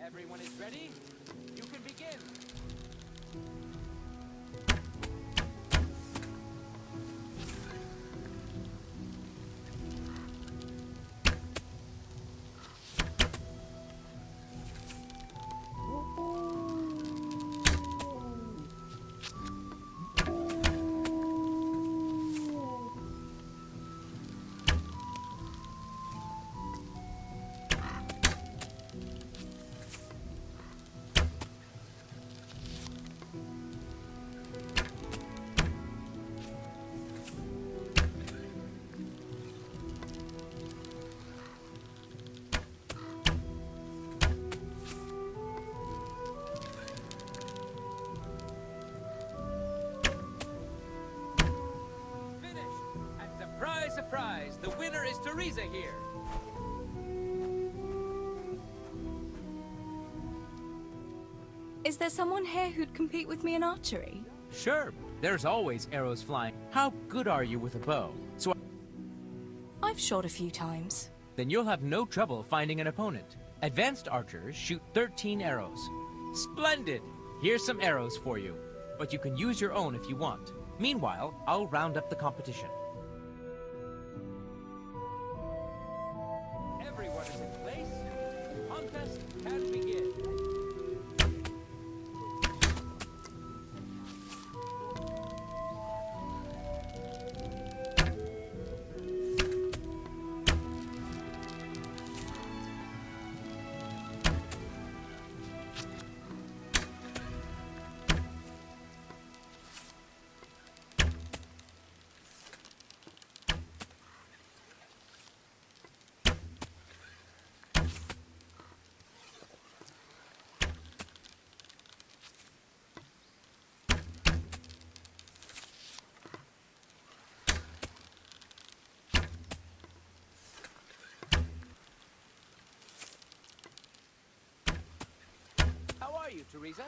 [SPEAKER 12] Everyone is ready? You can begin. surprise! The winner is Teresa here!
[SPEAKER 1] Is there someone here who'd compete with me in archery?
[SPEAKER 12] Sure, there's always arrows flying. How good are you with a bow? So
[SPEAKER 1] I've shot a few times.
[SPEAKER 12] then you'll have no trouble finding an opponent. Advanced archers shoot 13 arrows. Splendid! Here's some arrows for you, but you can use your own if you want. Meanwhile, I'll round up the competition. Everyone is in place. The contest can begin. How are you, Teresa?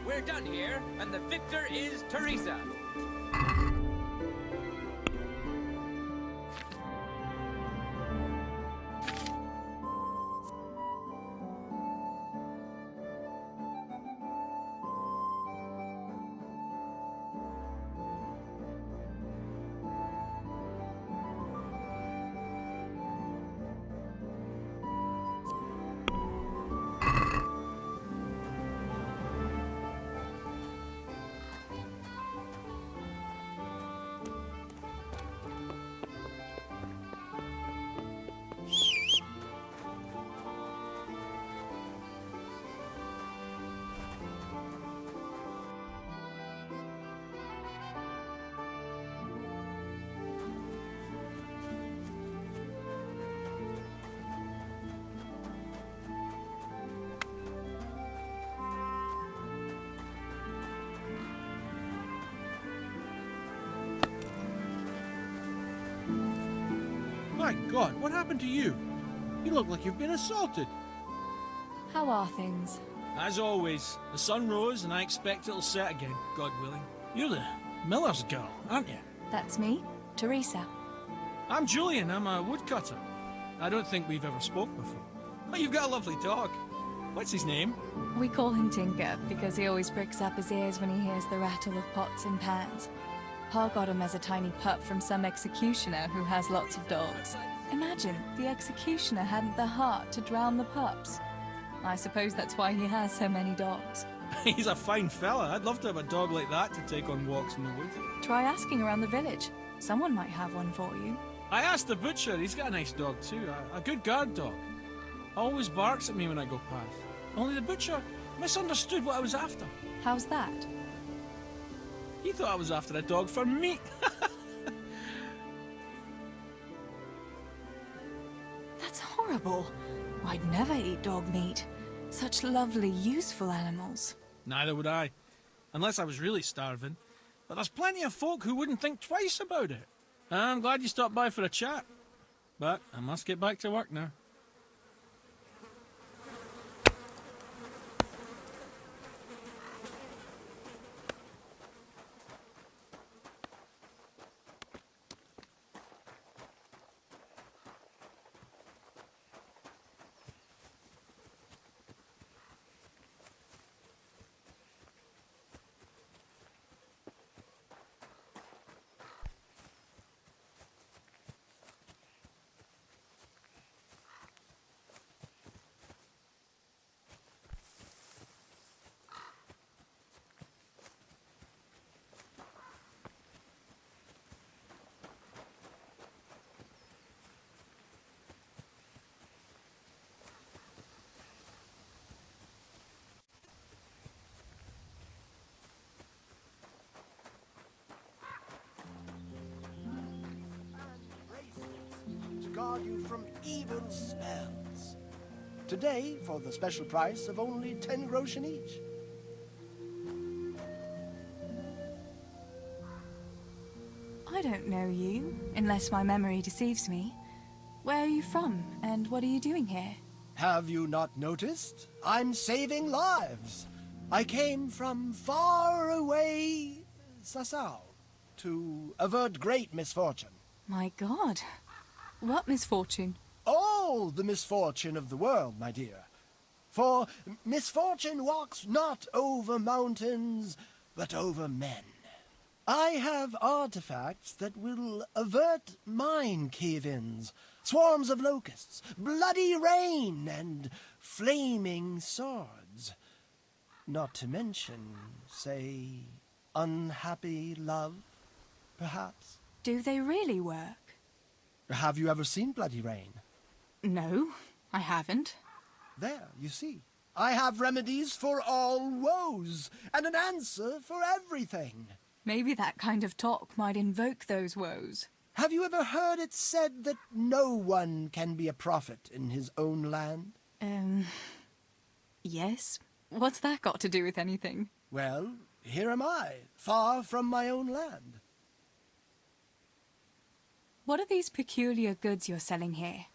[SPEAKER 12] We're done here, and the victor is Teresa.
[SPEAKER 19] My God, what happened to you? You look like you've been assaulted.
[SPEAKER 1] How are things?
[SPEAKER 19] As always, the sun rose and I expect it'll set again, God willing. You're the miller's girl, aren't you?
[SPEAKER 1] That's me, Teresa.
[SPEAKER 19] I'm Julian, I'm a woodcutter. I don't think we've ever spoke before. Oh, you've got a lovely dog. What's his name?
[SPEAKER 1] We call him Tinker because he always pricks up his ears when he hears the rattle of pots and pans. Pa got him as a tiny pup from some executioner who has lots of dogs. Imagine, the executioner hadn't the heart to drown the pups. I suppose that's why he has so many dogs.
[SPEAKER 19] He's a fine fella. I'd love to have a dog like that to take on walks in the woods.
[SPEAKER 1] Try asking around the village. Someone might have one for you.
[SPEAKER 19] I asked the butcher, he's got a nice dog too, a good guard dog. Always barks at me when I go past. Only the butcher misunderstood what I was after.
[SPEAKER 1] How's that?
[SPEAKER 19] He thought I was after a dog for meat.
[SPEAKER 1] That's horrible. I'd never eat dog meat. Such lovely, useful animals.
[SPEAKER 19] Neither would I. Unless I was really starving. But there's plenty of folk who wouldn't think twice about it. I'm glad you stopped by for a chat. But I must get back to work now.
[SPEAKER 11] guard you from evil spells. Today, for the special price of only 10 groschen each.
[SPEAKER 1] I don't know you, unless my memory deceives me. Where are you from, and what are you doing here?
[SPEAKER 11] Have you not noticed? I'm saving lives. I came from far away Sasau to avert great misfortune.
[SPEAKER 1] My God, what misfortune?
[SPEAKER 11] All the misfortune of the world, my dear. For misfortune walks not over mountains, but over men. I have artifacts that will avert mine cave-ins, swarms of locusts, bloody rain, and flaming swords. Not to mention, say, unhappy love, perhaps.
[SPEAKER 1] Do they really work?
[SPEAKER 11] Have you ever seen bloody rain?
[SPEAKER 1] No, I haven't.
[SPEAKER 11] There, you see. I have remedies for all woes, and an answer for everything.
[SPEAKER 1] Maybe that kind of talk might invoke those woes.
[SPEAKER 11] Have you ever heard it said that no one can be a prophet in his own land?
[SPEAKER 1] Yes. What's that got to do with anything?
[SPEAKER 11] Well, here am I, far from my own land.
[SPEAKER 1] What are these peculiar goods you're selling here?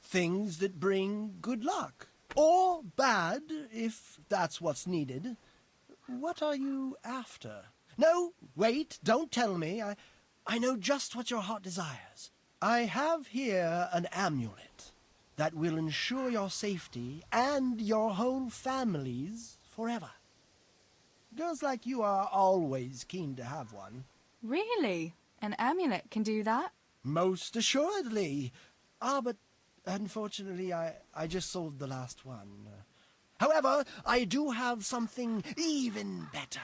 [SPEAKER 11] Things that bring good luck. Or bad, if that's what's needed. What are you after? No, wait, don't tell me. I know just what your heart desires. I have here an amulet that will ensure your safety and your whole family's forever. Girls like you are always keen to have one.
[SPEAKER 1] Really? An amulet can do that?
[SPEAKER 11] Most assuredly. But unfortunately, I just sold the last one. However, I do have something even better.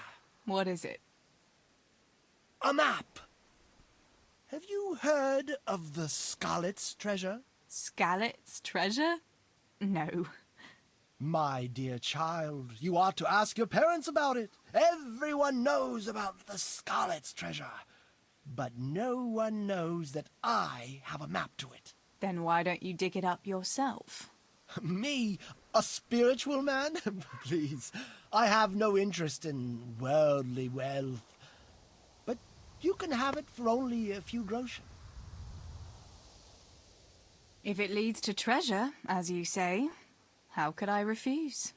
[SPEAKER 1] What is it?
[SPEAKER 11] A map. Have you heard of the Scarlet's treasure?
[SPEAKER 1] Scarlet's treasure? No.
[SPEAKER 11] My dear child, you ought to ask your parents about it. Everyone knows about the Scarlet's treasure. But no one knows that I have a map to it.
[SPEAKER 1] Then why don't you dig it up yourself?
[SPEAKER 11] Me? A spiritual man? Please, I have no interest in worldly wealth. But you can have it for only a few groschen.
[SPEAKER 1] If it leads to treasure, as you say, how could I refuse?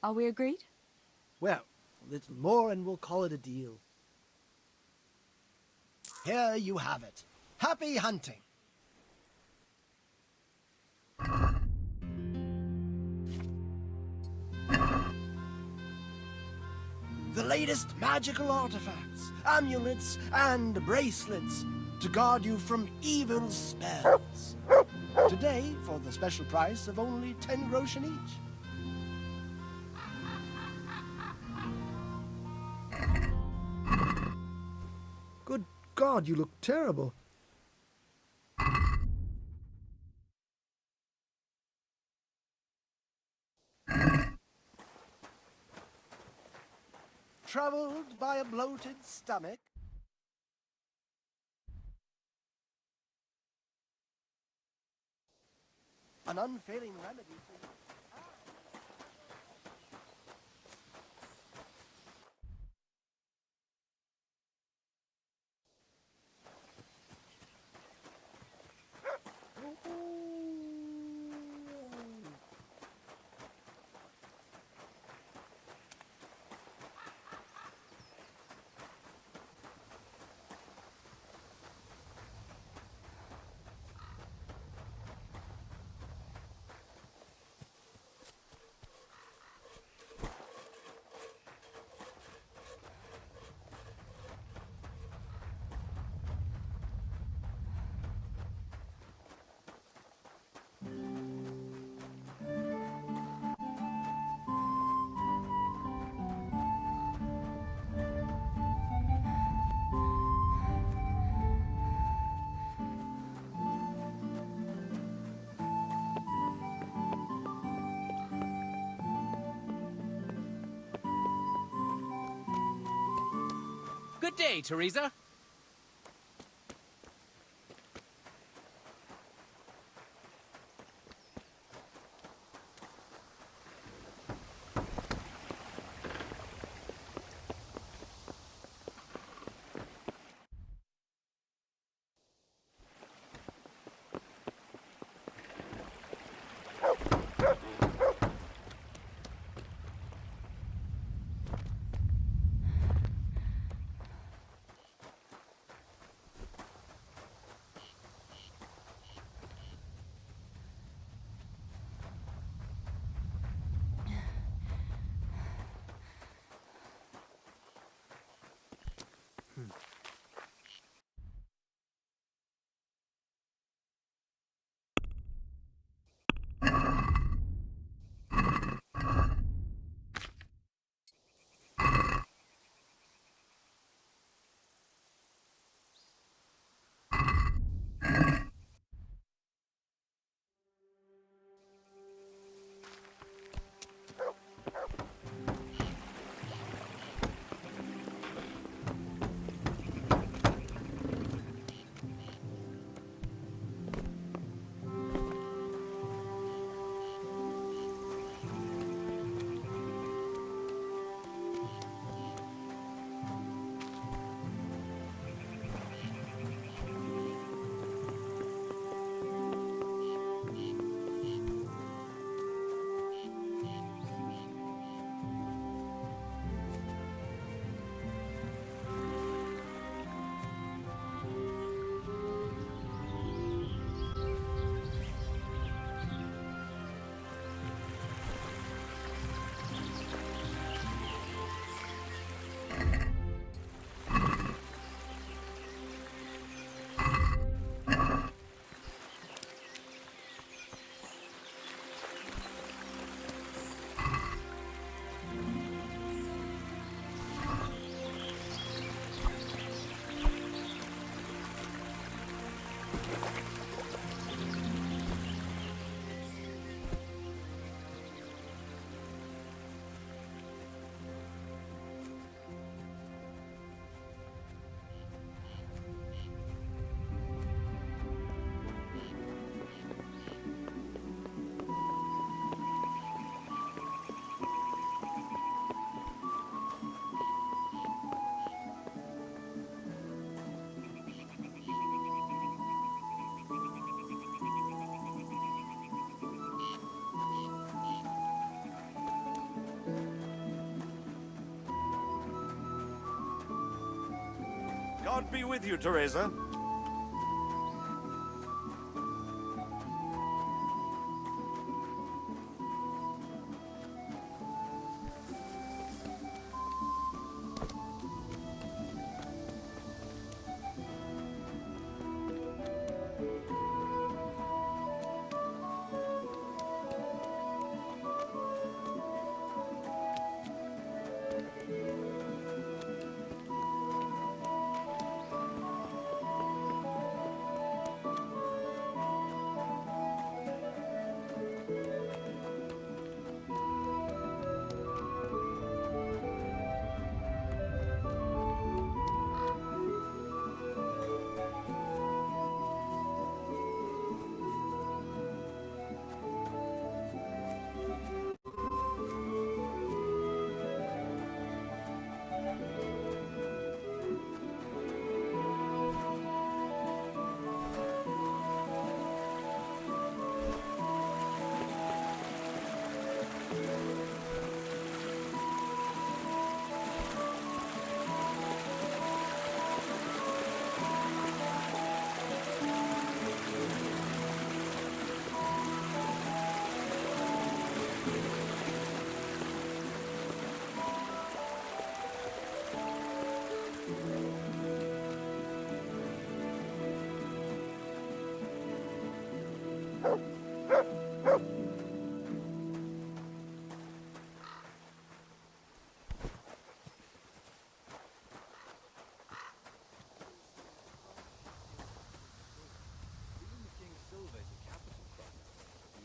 [SPEAKER 1] Are we agreed?
[SPEAKER 11] Well, a little more and we'll call it a deal. Here you have it. Happy hunting. The latest magical artifacts, amulets, and bracelets to guard you from evil spells. Today, for the special price of only 10 groschen each. Good God, you look terrible. Troubled by a bloated stomach? An unfailing remedy for you.
[SPEAKER 12] Good day, Teresa.
[SPEAKER 14] God be with you, Teresa.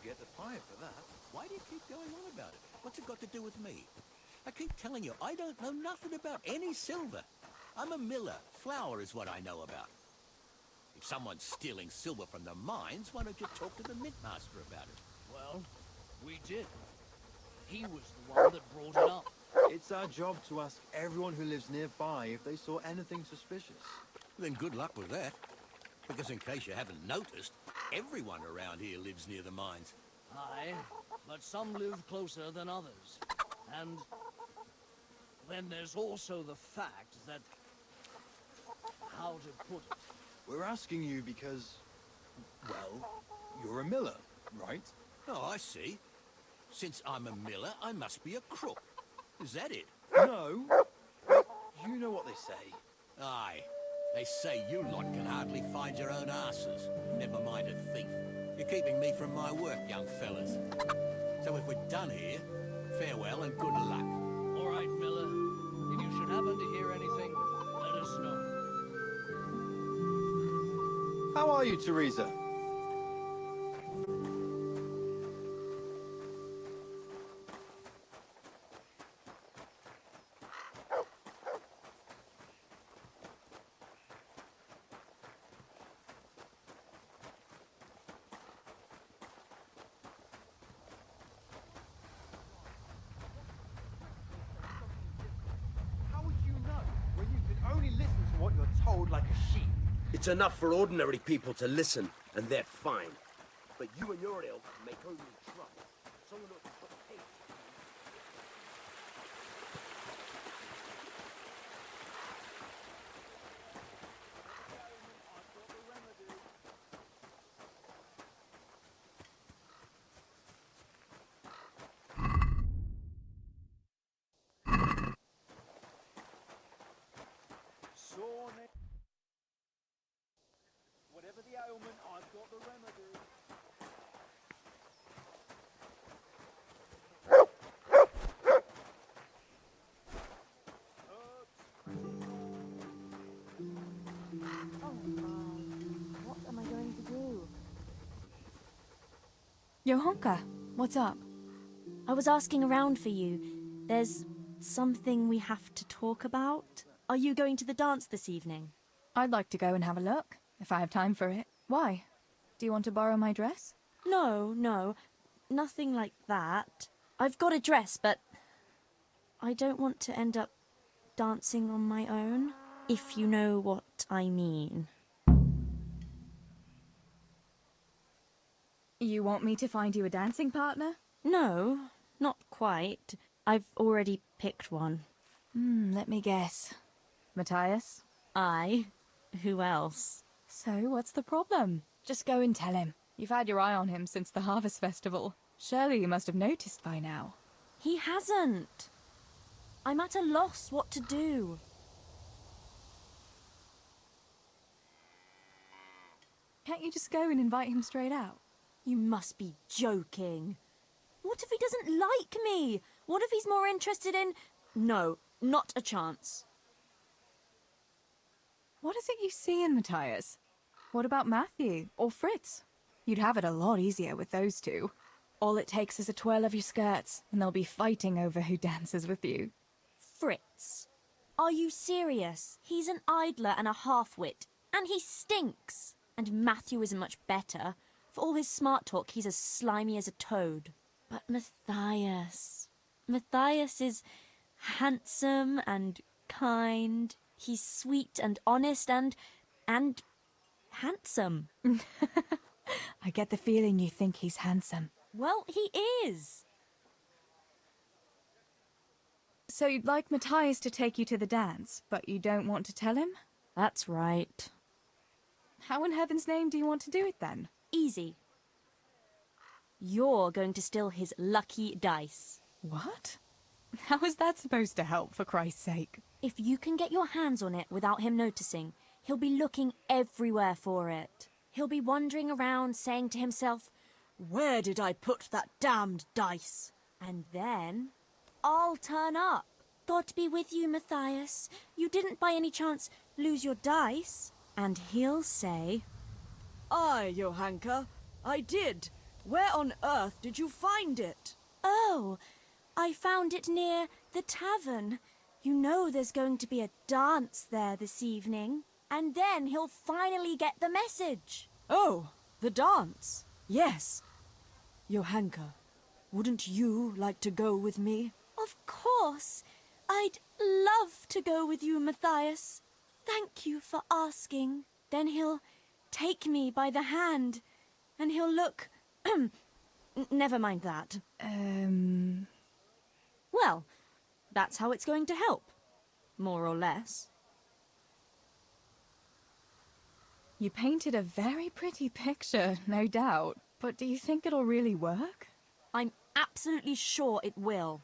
[SPEAKER 3] Get the pie for that. Why do you keep going on about it? What's it got to do with me? I keep telling you, I don't know nothing about any silver. I'm a miller. Flour is what I know about. If someone's stealing silver from the mines, why don't you talk to the mint master about it?
[SPEAKER 20] Well, we did. He was the one that brought it up.
[SPEAKER 7] It's our job to ask everyone who lives nearby if they saw anything suspicious.
[SPEAKER 3] Then good luck with that. Because in case you haven't noticed, everyone around here lives near the mines.
[SPEAKER 20] Aye, but some live closer than others. And then there's also the fact that... how to put it?
[SPEAKER 7] We're asking you because, well, you're a miller, right?
[SPEAKER 3] Oh, I see. Since I'm a miller, I must be a crook. Is that it?
[SPEAKER 7] No. You know what they say.
[SPEAKER 3] Aye. They say you lot can hardly find your own asses. Never mind a thief. You're keeping me from my work, young fellas. So if we're done here, farewell and good luck.
[SPEAKER 20] All right, Miller. If you should happen to hear anything, let us know.
[SPEAKER 7] How are you, Teresa? Like a sheep.
[SPEAKER 6] It's enough for ordinary people to listen, and they're fine. But you and your ilk make only trouble. Someone ought to put hate.
[SPEAKER 20] Whatever the ailment, I've got the remedy.
[SPEAKER 16] Oh my, what am I going to do?
[SPEAKER 1] Johanka, what's up?
[SPEAKER 16] I was asking around for you. There's something we have to talk about. Are you going to the dance this evening?
[SPEAKER 1] I'd like to go and have a look, if I have time for it. Why? Do you want to borrow my dress?
[SPEAKER 16] No, nothing like that. I've got a dress, but I don't want to end up dancing on my own, if you know what I mean.
[SPEAKER 1] You want me to find you a dancing partner?
[SPEAKER 16] No, not quite. I've already picked one.
[SPEAKER 1] Let me guess. Matthias?
[SPEAKER 16] Aye.
[SPEAKER 21] Who else?
[SPEAKER 1] So, what's the problem? Just go and tell him. You've had your eye on him since the Harvest Festival. Surely you must have noticed by now.
[SPEAKER 21] He hasn't. I'm at a loss what to do.
[SPEAKER 1] Can't you just go and invite him straight out?
[SPEAKER 21] You must be joking. What if he doesn't like me? What if he's more interested in... No, not a chance.
[SPEAKER 1] What is it you see in Matthias? What about Matthew or Fritz? You'd have it a lot easier with those two. All it takes is a twirl of your skirts, and they'll be fighting over who dances with you.
[SPEAKER 21] Fritz? Are you serious? He's an idler and a half-wit, and he stinks. And Matthew isn't much better. For all his smart talk, he's as slimy as a toad. But Matthias... Matthias is handsome and kind. He's sweet and honest and handsome.
[SPEAKER 1] I get the feeling you think he's handsome.
[SPEAKER 21] Well, he is.
[SPEAKER 1] So you'd like Matthias to take you to the dance, but you don't want to tell him?
[SPEAKER 21] That's right.
[SPEAKER 1] How in heaven's name do you want to do it then?
[SPEAKER 21] Easy. You're going to steal his lucky dice.
[SPEAKER 1] What? How is that supposed to help, for Christ's sake?
[SPEAKER 21] If you can get your hands on it without him noticing, he'll be looking everywhere for it. He'll be wandering around saying to himself, "Where did I put that damned dice?" And then I'll turn up. God be with you, Matthias. You didn't by any chance lose your dice? And he'll say,
[SPEAKER 22] "Aye, Johanka, I did. Where on earth did you find it?"
[SPEAKER 21] "Oh, I found it near the tavern. You know there's going to be a dance there this evening." And then he'll finally get the message.
[SPEAKER 22] "Oh, the dance. Yes. Johanka, wouldn't you like to go with me?"
[SPEAKER 21] "Of course. I'd love to go with you, Matthias. Thank you for asking." Then he'll take me by the hand, and he'll look... Never mind that. Well, that's how it's going to help. More or less.
[SPEAKER 1] You painted a very pretty picture, no doubt. But do you think it'll really work?
[SPEAKER 21] I'm absolutely sure it will.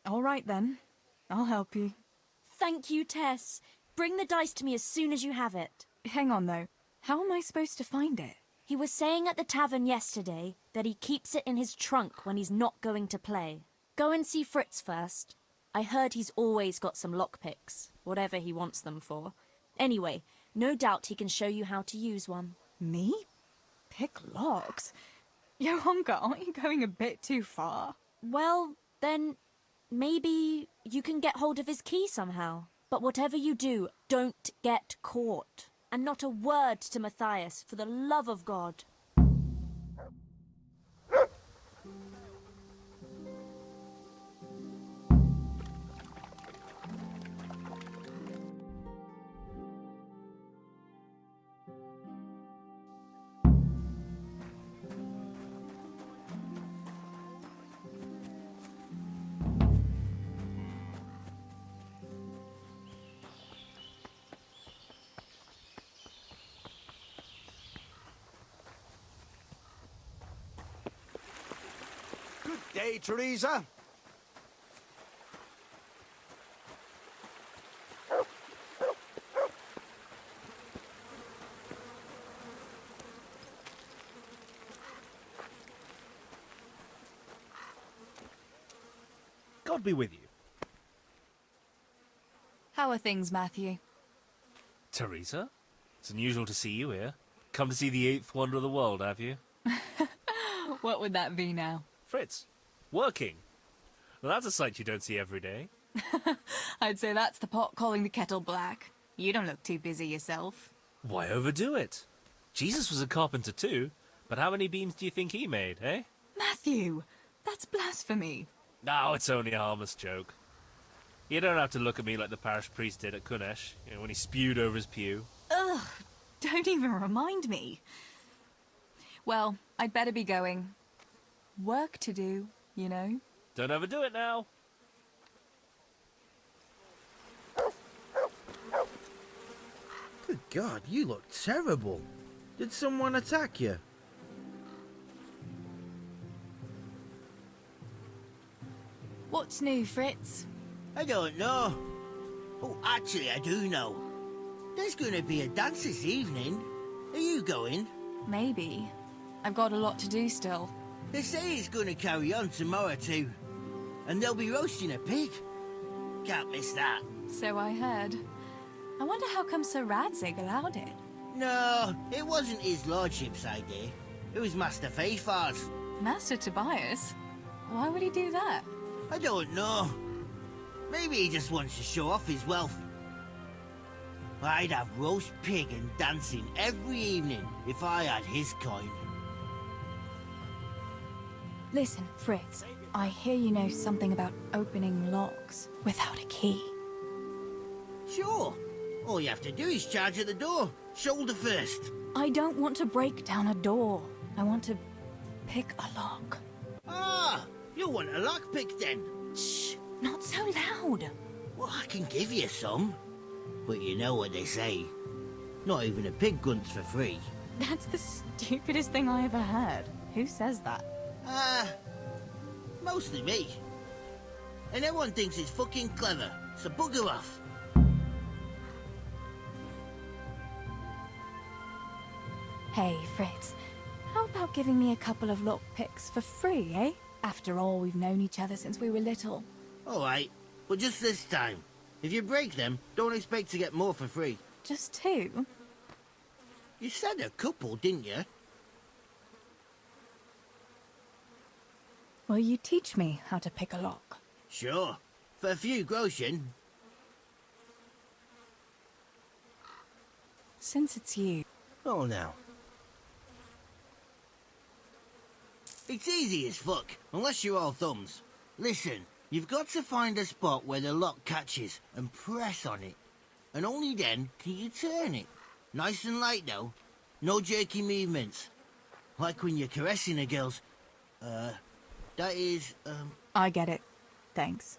[SPEAKER 1] All right then. I'll help you.
[SPEAKER 21] Thank you, Tess. Bring the dice to me as soon as you have it.
[SPEAKER 1] Hang on, though. How am I supposed to find it?
[SPEAKER 21] He was saying at the tavern yesterday that he keeps it in his trunk when he's not going to play. Go and see Fritz first. I heard he's always got some lockpicks, whatever he wants them for. Anyway, no doubt he can show you how to use one.
[SPEAKER 1] Me? Pick locks? Johanka, aren't you going a bit too far?
[SPEAKER 21] Well, then maybe you can get hold of his key somehow. But whatever you do, don't get caught. And not a word to Matthias, for the love of God.
[SPEAKER 6] Day, Teresa.
[SPEAKER 12] God be with you.
[SPEAKER 1] How are things, Matthew?
[SPEAKER 12] Teresa? It's unusual to see you here. Come to see the eighth wonder of the world, have you?
[SPEAKER 1] What would that be now?
[SPEAKER 12] Fritz. Working. Well, that's a sight you don't see every day.
[SPEAKER 1] I'd say that's the pot calling the kettle black. You don't look too busy yourself.
[SPEAKER 12] Why overdo it? Jesus was a carpenter too, but how many beams do you think he made, eh?
[SPEAKER 1] Matthew, that's blasphemy.
[SPEAKER 12] No, it's only a harmless joke. You don't have to look at me like the parish priest did at Kunesh, when he spewed over his pew.
[SPEAKER 1] Ugh, don't even remind me. Well, I'd better be going. Work to do, you know.
[SPEAKER 12] Don't overdo it now.
[SPEAKER 4] Good God, you look terrible. Did someone attack you?
[SPEAKER 1] What's new, Fritz?
[SPEAKER 9] I don't know. Oh, actually, I do know. There's going to be a dance this evening. Are you going?
[SPEAKER 1] Maybe. I've got a lot to do still.
[SPEAKER 9] They say it's going to carry on tomorrow too. And they'll be roasting a pig. Can't miss that.
[SPEAKER 1] So I heard. I wonder how come Sir Radzig allowed it.
[SPEAKER 9] No, it wasn't his lordship's idea. It was Master Faithfar's.
[SPEAKER 1] Master Tobias? Why would he do that?
[SPEAKER 9] I don't know. Maybe he just wants to show off his wealth. I'd have roast pig and dancing every evening if I had his coin.
[SPEAKER 1] Listen, Fritz, I hear you know something about opening locks without a key.
[SPEAKER 9] Sure. All you have to do is charge at the door, shoulder first.
[SPEAKER 1] I don't want to break down a door. I want to pick a lock.
[SPEAKER 9] Ah, you want a lockpick then?
[SPEAKER 1] Shh, not so loud.
[SPEAKER 9] Well, I can give you some. But you know what they say. Not even a pig grunts for free.
[SPEAKER 1] That's the stupidest thing I ever heard. Who says that?
[SPEAKER 9] Mostly me. And everyone thinks it's fucking clever, so bugger off.
[SPEAKER 1] Hey, Fritz, how about giving me a couple of lockpicks for free, eh? After all, we've known each other since we were little.
[SPEAKER 9] Alright, but just this time. If you break them, don't expect to get more for free.
[SPEAKER 1] Just two?
[SPEAKER 9] You said a couple, didn't you?
[SPEAKER 1] Will you teach me how to pick a lock?
[SPEAKER 9] Sure. For a few groschen.
[SPEAKER 1] Since it's you.
[SPEAKER 9] Oh, now. It's easy as fuck, unless you're all thumbs. Listen, you've got to find a spot where the lock catches and press on it. And only then can you turn it. Nice and light, though. No jerky movements. Like when you're caressing a girl's... that is,
[SPEAKER 1] I get it. Thanks.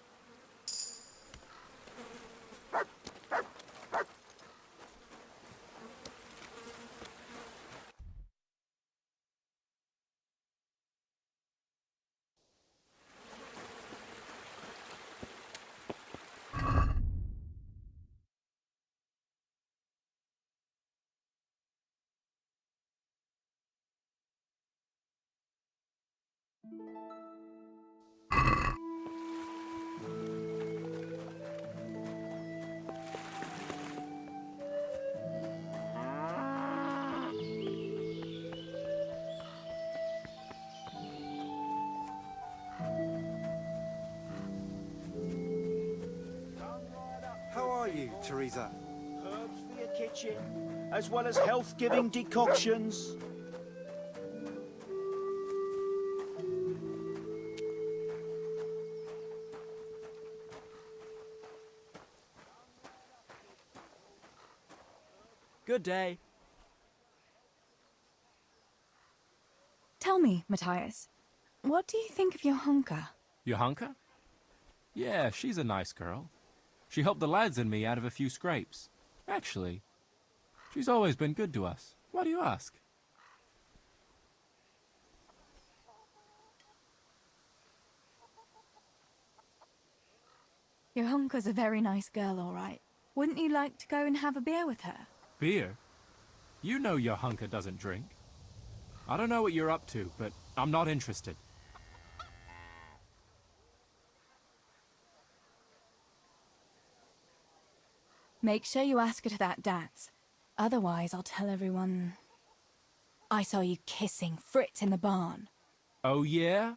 [SPEAKER 23] How are you, Teresa?
[SPEAKER 24] Herbs for your kitchen, as well as health-giving decoctions.
[SPEAKER 12] Good day.
[SPEAKER 1] Tell me, Matthias, what do you think of Johanka?
[SPEAKER 25] Johanka? Yeah, she's a nice girl. She helped the lads and me out of a few scrapes. Actually, she's always been good to us. Why do you ask?
[SPEAKER 1] Johanka's a very nice girl, all right. Wouldn't you like to go and have a beer with her?
[SPEAKER 25] Beer? You know Johanka doesn't drink. I don't know what you're up to, but I'm not interested.
[SPEAKER 1] Make sure you ask her to that dance. Otherwise, I'll tell everyone I saw you kissing Fritz in the barn.
[SPEAKER 25] Oh, yeah?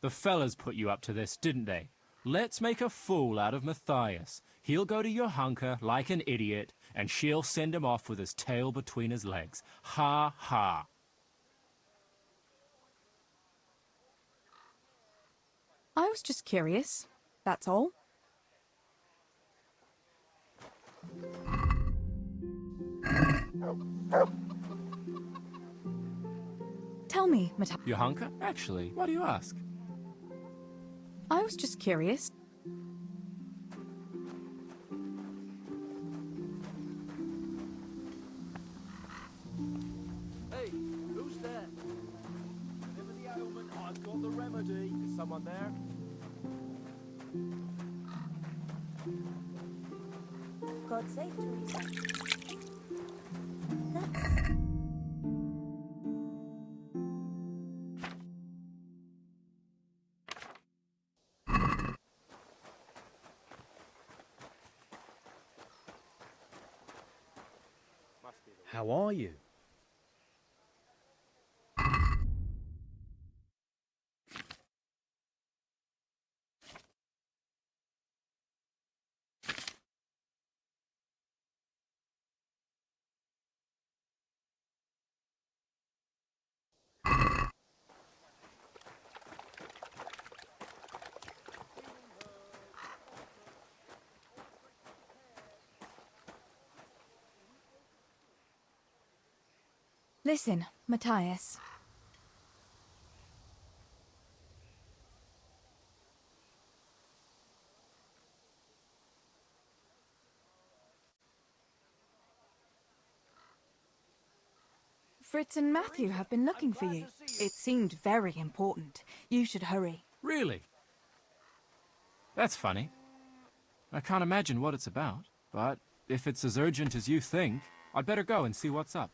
[SPEAKER 25] The fellas put you up to this, didn't they? Let's make a fool out of Matthias. He'll go to Johanka like an idiot, and she'll send him off with his tail between his legs. Ha ha.
[SPEAKER 1] I was just curious, that's all. Tell me, Matthias.
[SPEAKER 25] Johanka? Actually, why do you ask?
[SPEAKER 1] I was just curious.
[SPEAKER 24] I've got the remedy. Is someone there?
[SPEAKER 16] God save Teresa.
[SPEAKER 8] How are you?
[SPEAKER 1] Listen, Matthias. Fritz and Matthew have been looking for you. It seemed very important. You should hurry.
[SPEAKER 25] Really? That's funny. I can't imagine what it's about, but if it's as urgent as you think, I'd better go and see what's up.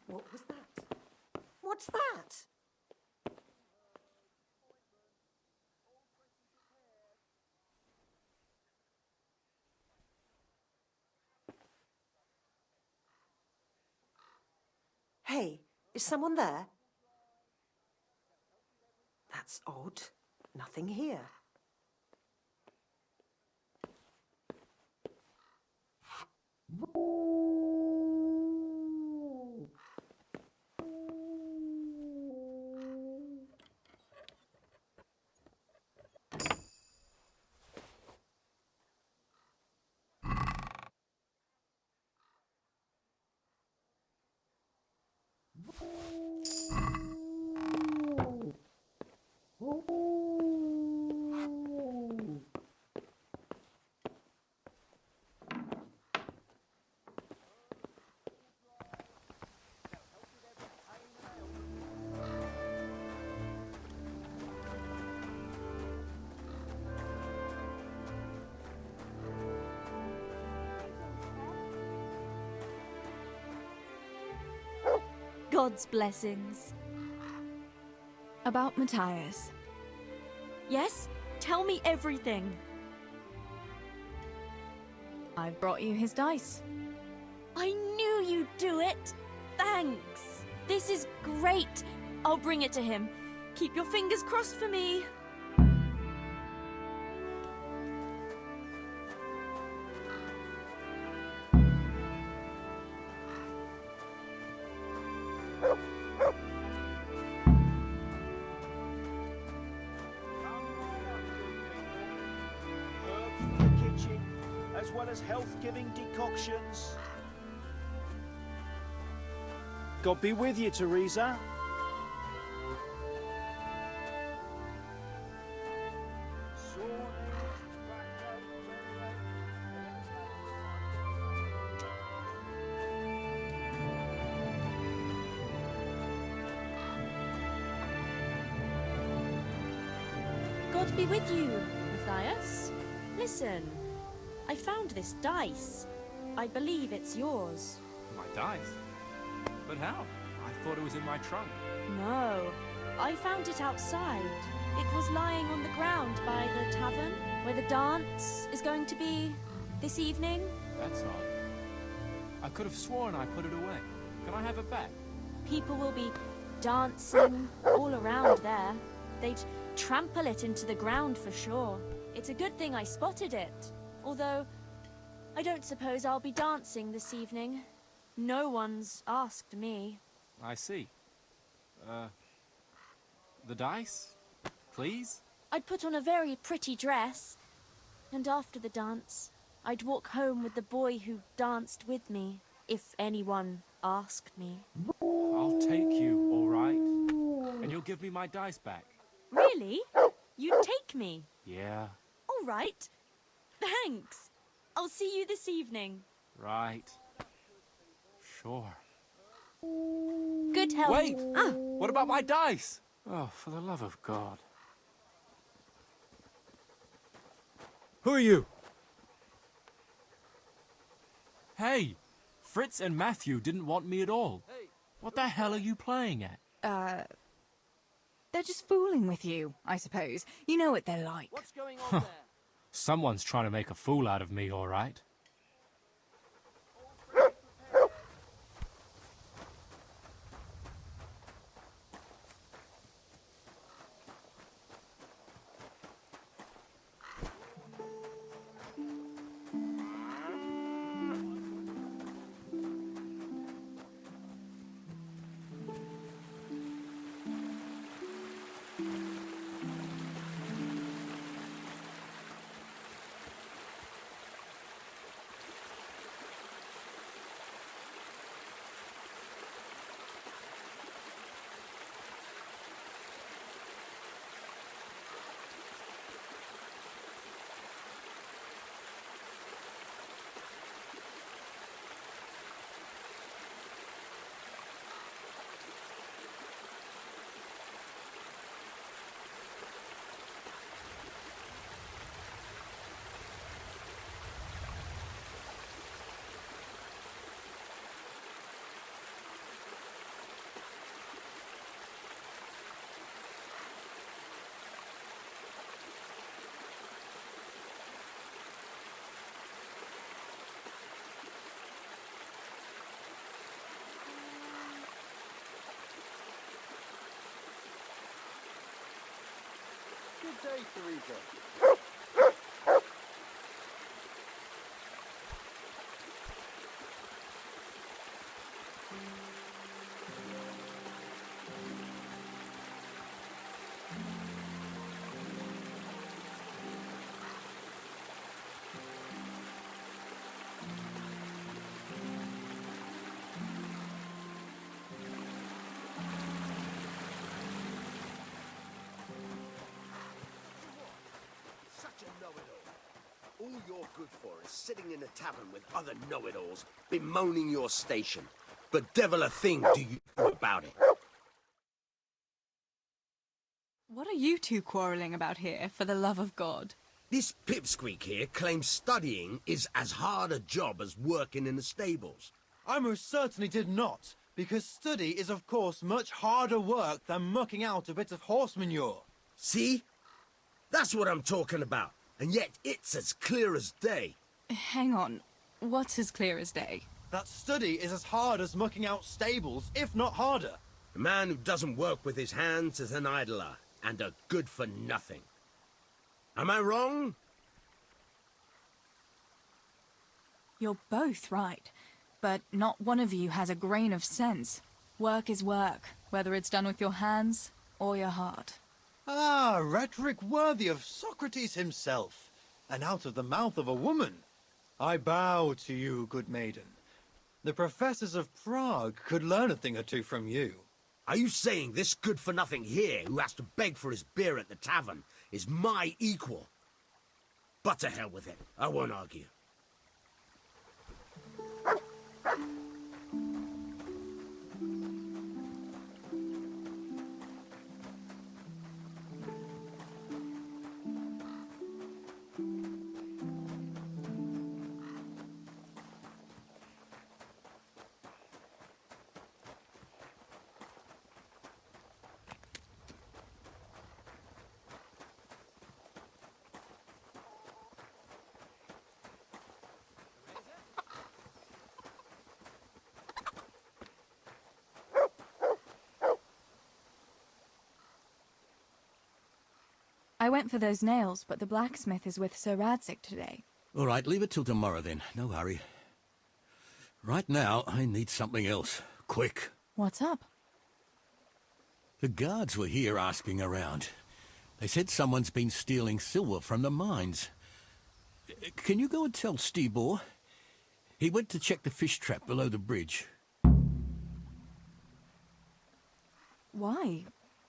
[SPEAKER 2] What was that? What's that? Hey, is someone there? That's odd. Nothing here.
[SPEAKER 21] God's blessings.
[SPEAKER 1] About Matthias.
[SPEAKER 21] Yes? Tell me everything.
[SPEAKER 1] I've brought you his dice.
[SPEAKER 21] I knew you'd do it. Thanks. This is great. I'll bring it to him. Keep your fingers crossed for me.
[SPEAKER 24] Herbs for the kitchen, as well as health-giving decoctions. God be with you, Teresa.
[SPEAKER 21] God be with you, Matthias. Listen, I found this dice. I believe it's yours.
[SPEAKER 25] My dice? But how? I thought it was in my trunk.
[SPEAKER 21] No, I found it outside. It was lying on the ground by the tavern, where the dance is going to be this evening.
[SPEAKER 25] That's odd. I could have sworn I put it away. Can I have it back?
[SPEAKER 21] People will be dancing all around there. They'd trample it into the ground for sure. It's a good thing I spotted it. Although, I don't suppose I'll be dancing this evening. No one's asked me.
[SPEAKER 25] I see. The dice? Please?
[SPEAKER 21] I'd put on a very pretty dress. And after the dance, I'd walk home with the boy who danced with me, if anyone asked me.
[SPEAKER 25] I'll take you, all right? And you'll give me my dice back.
[SPEAKER 21] Really? You'd take me?
[SPEAKER 25] Yeah,
[SPEAKER 21] All right. Thanks. I'll see you this evening.
[SPEAKER 25] right. Sure.
[SPEAKER 21] Good health.
[SPEAKER 25] Wait! What about my dice? Oh, for the love of God.
[SPEAKER 5] Who are you?
[SPEAKER 25] Hey! Fritz and Matthew didn't want me at all. What the hell are you playing at?
[SPEAKER 10] They're just fooling with you, I suppose. You know what they're like.
[SPEAKER 20] What's going on there?
[SPEAKER 25] Someone's trying to make a fool out of me, all right?
[SPEAKER 23] Good day, Teresa.
[SPEAKER 6] Such a know-it-all. All you're good for is sitting in a tavern with other know-it-alls, bemoaning your station. But devil a thing do you do about it.
[SPEAKER 10] What are you two quarrelling about here, for the love of God?
[SPEAKER 6] This pipsqueak here claims studying is as hard a job as working in the stables.
[SPEAKER 7] I most certainly did not, because study is of course much harder work than mucking out a bit of horse manure.
[SPEAKER 6] See? That's what I'm talking about. And yet it's as clear as day.
[SPEAKER 10] Hang on. What's as clear as day?
[SPEAKER 7] That study is as hard as mucking out stables, if not harder.
[SPEAKER 6] A man who doesn't work with his hands is an idler, and a good for nothing. Am I wrong?
[SPEAKER 10] You're both right, but not one of you has a grain of sense. Work is work, whether it's done with your hands or your heart.
[SPEAKER 7] Ah, rhetoric worthy of Socrates himself, and out of the mouth of a woman. I bow to you, good maiden. The professors of Prague could learn a thing or two from you.
[SPEAKER 6] Are you saying this good-for-nothing here, who has to beg for his beer at the tavern, is my equal? But to hell with it. I won't argue.
[SPEAKER 1] I went for those nails, but the blacksmith is with Sir Radzig today.
[SPEAKER 3] All right, leave it till tomorrow then. No hurry. Right now, I need something else. Quick.
[SPEAKER 1] What's up?
[SPEAKER 3] The guards were here asking around. They said someone's been stealing silver from the mines. Can you go and tell Stibor? He went to check the fish trap below the bridge.
[SPEAKER 10] Why?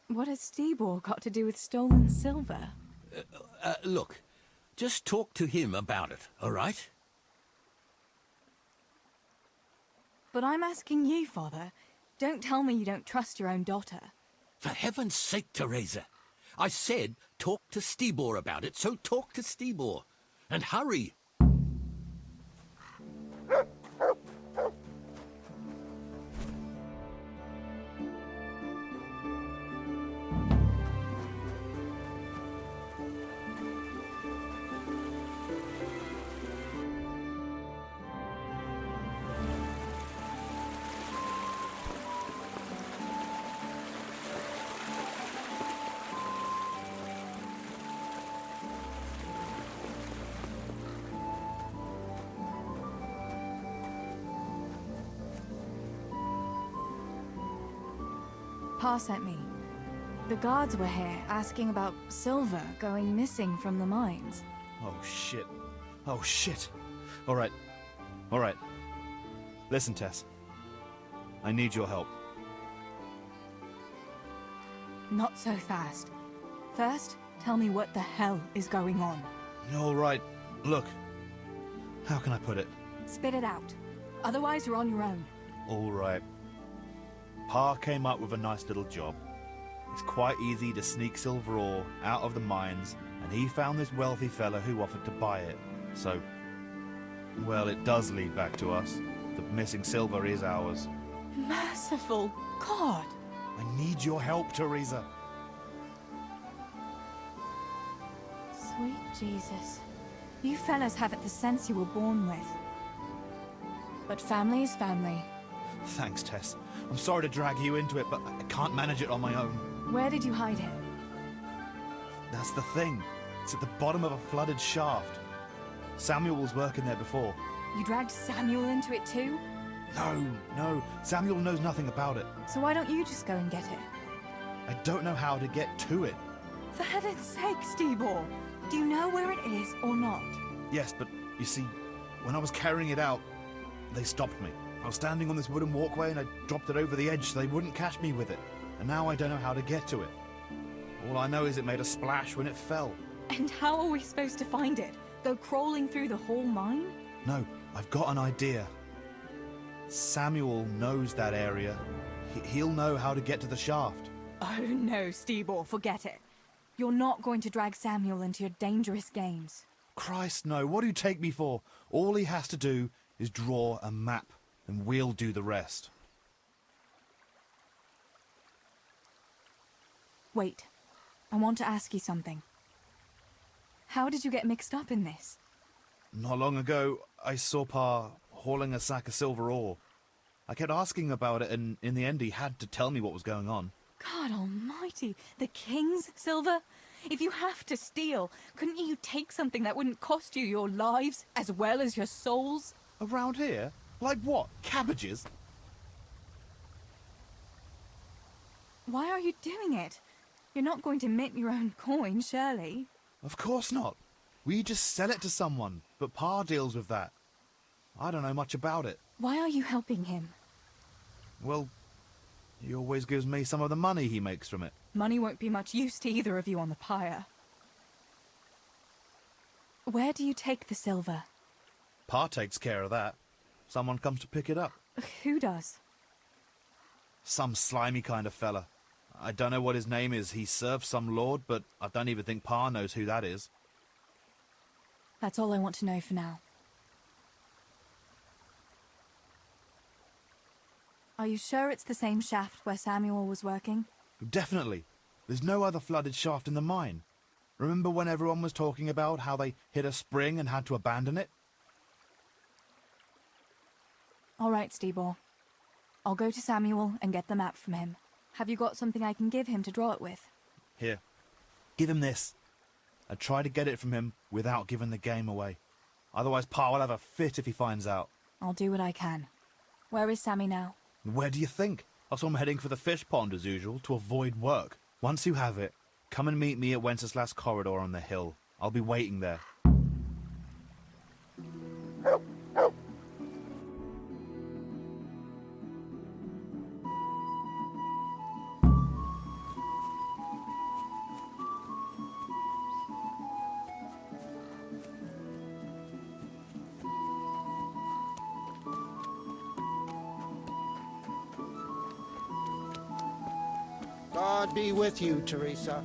[SPEAKER 10] What has Stibor got to do with stolen silver?
[SPEAKER 3] Look, just talk to him about it, all right?
[SPEAKER 10] But I'm asking you, Father. Don't tell me you don't trust your own daughter.
[SPEAKER 3] For heaven's sake, Teresa. I said talk to Stibor about it, so talk to Stibor. And hurry!
[SPEAKER 10] Pa sent me. The guards were here asking about silver going missing from the mines.
[SPEAKER 5] Oh, shit. Oh, shit. All right. All right. Listen, Tess. I need your help.
[SPEAKER 10] Not so fast. First, tell me what the hell is going on.
[SPEAKER 5] All right. Look. How can I put it?
[SPEAKER 10] Spit it out. Otherwise, you're on your own.
[SPEAKER 5] All right. Pa came up with a nice little job. It's quite easy to sneak silver ore out of the mines, and he found this wealthy fella who offered to buy it. So, well, it does lead back to us. The missing silver is ours.
[SPEAKER 10] Merciful God!
[SPEAKER 5] I need your help, Teresa.
[SPEAKER 10] Sweet Jesus. You fellas haven't the sense you were born with. But family is family.
[SPEAKER 5] Thanks, Tess. I'm sorry to drag you into it, but I can't manage it on my own.
[SPEAKER 10] Where did you hide it?
[SPEAKER 5] That's the thing. It's at the bottom of a flooded shaft. Samuel was working there before.
[SPEAKER 10] You dragged Samuel into it too?
[SPEAKER 5] No. Samuel knows nothing about it.
[SPEAKER 10] So why don't you just go and get it?
[SPEAKER 5] I don't know how to get to it.
[SPEAKER 10] For heaven's sake, Stibor! Do you know where it is or not?
[SPEAKER 5] Yes, but you see, when I was carrying it out, they stopped me. I was standing on this wooden walkway and I dropped it over the edge so they wouldn't catch me with it. And now I don't know how to get to it. All I know is it made a splash when it fell.
[SPEAKER 10] And how are we supposed to find it? Go crawling through the whole mine?
[SPEAKER 5] No, I've got an idea. Samuel knows that area. He'll know how to get to the shaft.
[SPEAKER 10] Oh no, Stibor, forget it. You're not going to drag Samuel into your dangerous games.
[SPEAKER 5] Christ, no. What do you take me for? All he has to do is draw a map, and we'll do the rest.
[SPEAKER 10] Wait. I want to ask you something. How did you get mixed up in this?
[SPEAKER 5] Not long ago, I saw Pa hauling a sack of silver ore. I kept asking about it, and in the end he had to tell me what was going on.
[SPEAKER 10] God almighty, the king's silver? If you have to steal, couldn't you take something that wouldn't cost you your lives as well as your souls?
[SPEAKER 5] Around here? Like what? Cabbages?
[SPEAKER 10] Why are you doing it? You're not going to mint your own coin, surely?
[SPEAKER 5] Of course not. We just sell it to someone, but Pa deals with that. I don't know much about it.
[SPEAKER 10] Why are you helping him?
[SPEAKER 5] Well, he always gives me some of the money he makes from it.
[SPEAKER 10] Money won't be much use to either of you on the pyre. Where do you take the silver?
[SPEAKER 5] Pa takes care of that. Someone comes to pick it up.
[SPEAKER 10] Who does?
[SPEAKER 5] Some slimy kind of fella. I don't know what his name is. He serves some lord, but I don't even think Pa knows who that is.
[SPEAKER 10] That's all I want to know for now. Are you sure it's the same shaft where Samuel was working?
[SPEAKER 5] Definitely. There's no other flooded shaft in the mine. Remember when everyone was talking about how they hit a spring and had to abandon it?
[SPEAKER 10] All right, Stibor. I'll go to Samuel and get the map from him. Have you got something I can give him to draw it with?
[SPEAKER 5] Here. Give him this. I try to get it from him without giving the game away. Otherwise Pa will have a fit if he finds out.
[SPEAKER 10] I'll do what I can. Where is Sammy now?
[SPEAKER 5] Where do you think? So I'm heading for the fish pond as usual to avoid work. Once you have it, come and meet me at Wenceslas Corridor on the hill. I'll be waiting there.
[SPEAKER 11] God be with you, Teresa.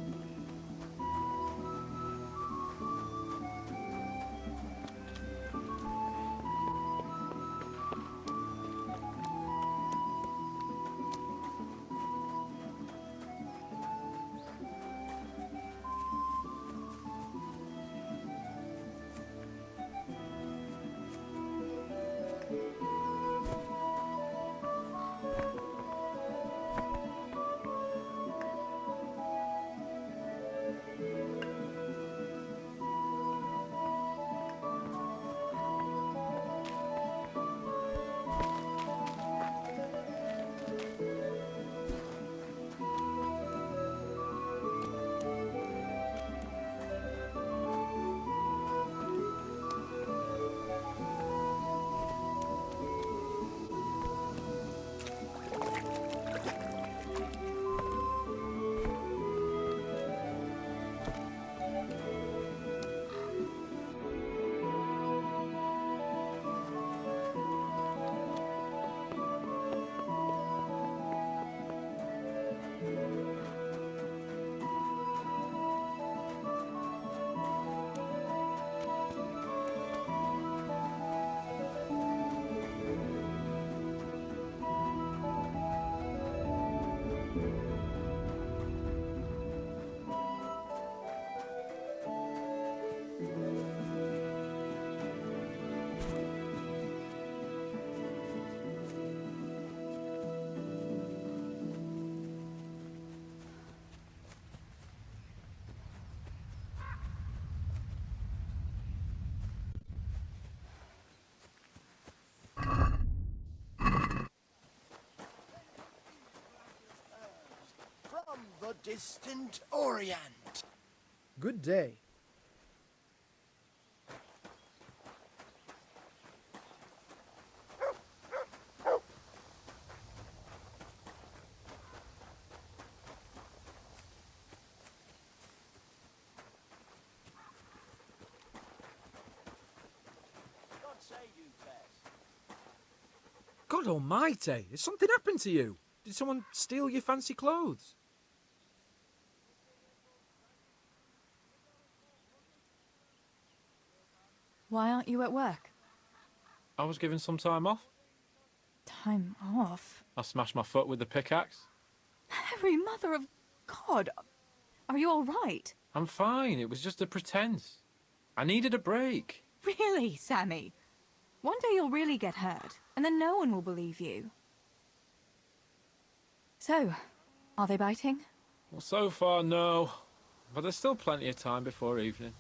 [SPEAKER 11] From the distant Orient.
[SPEAKER 4] Good day.
[SPEAKER 20] God save you, Tess.
[SPEAKER 13] God almighty, has something happened to you? Did someone steal your fancy clothes?
[SPEAKER 10] Why aren't you at work?
[SPEAKER 25] I was given some time off.
[SPEAKER 10] Time off?
[SPEAKER 25] I smashed my foot with the pickaxe.
[SPEAKER 10] Harry, mother of God! Are you all right?
[SPEAKER 25] I'm fine, it was just a pretense. I needed a break.
[SPEAKER 10] Really, Sammy? One day you'll really get hurt, and then no one will believe you. So, are they biting?
[SPEAKER 25] Well, so far, no. But there's still plenty of time before evening.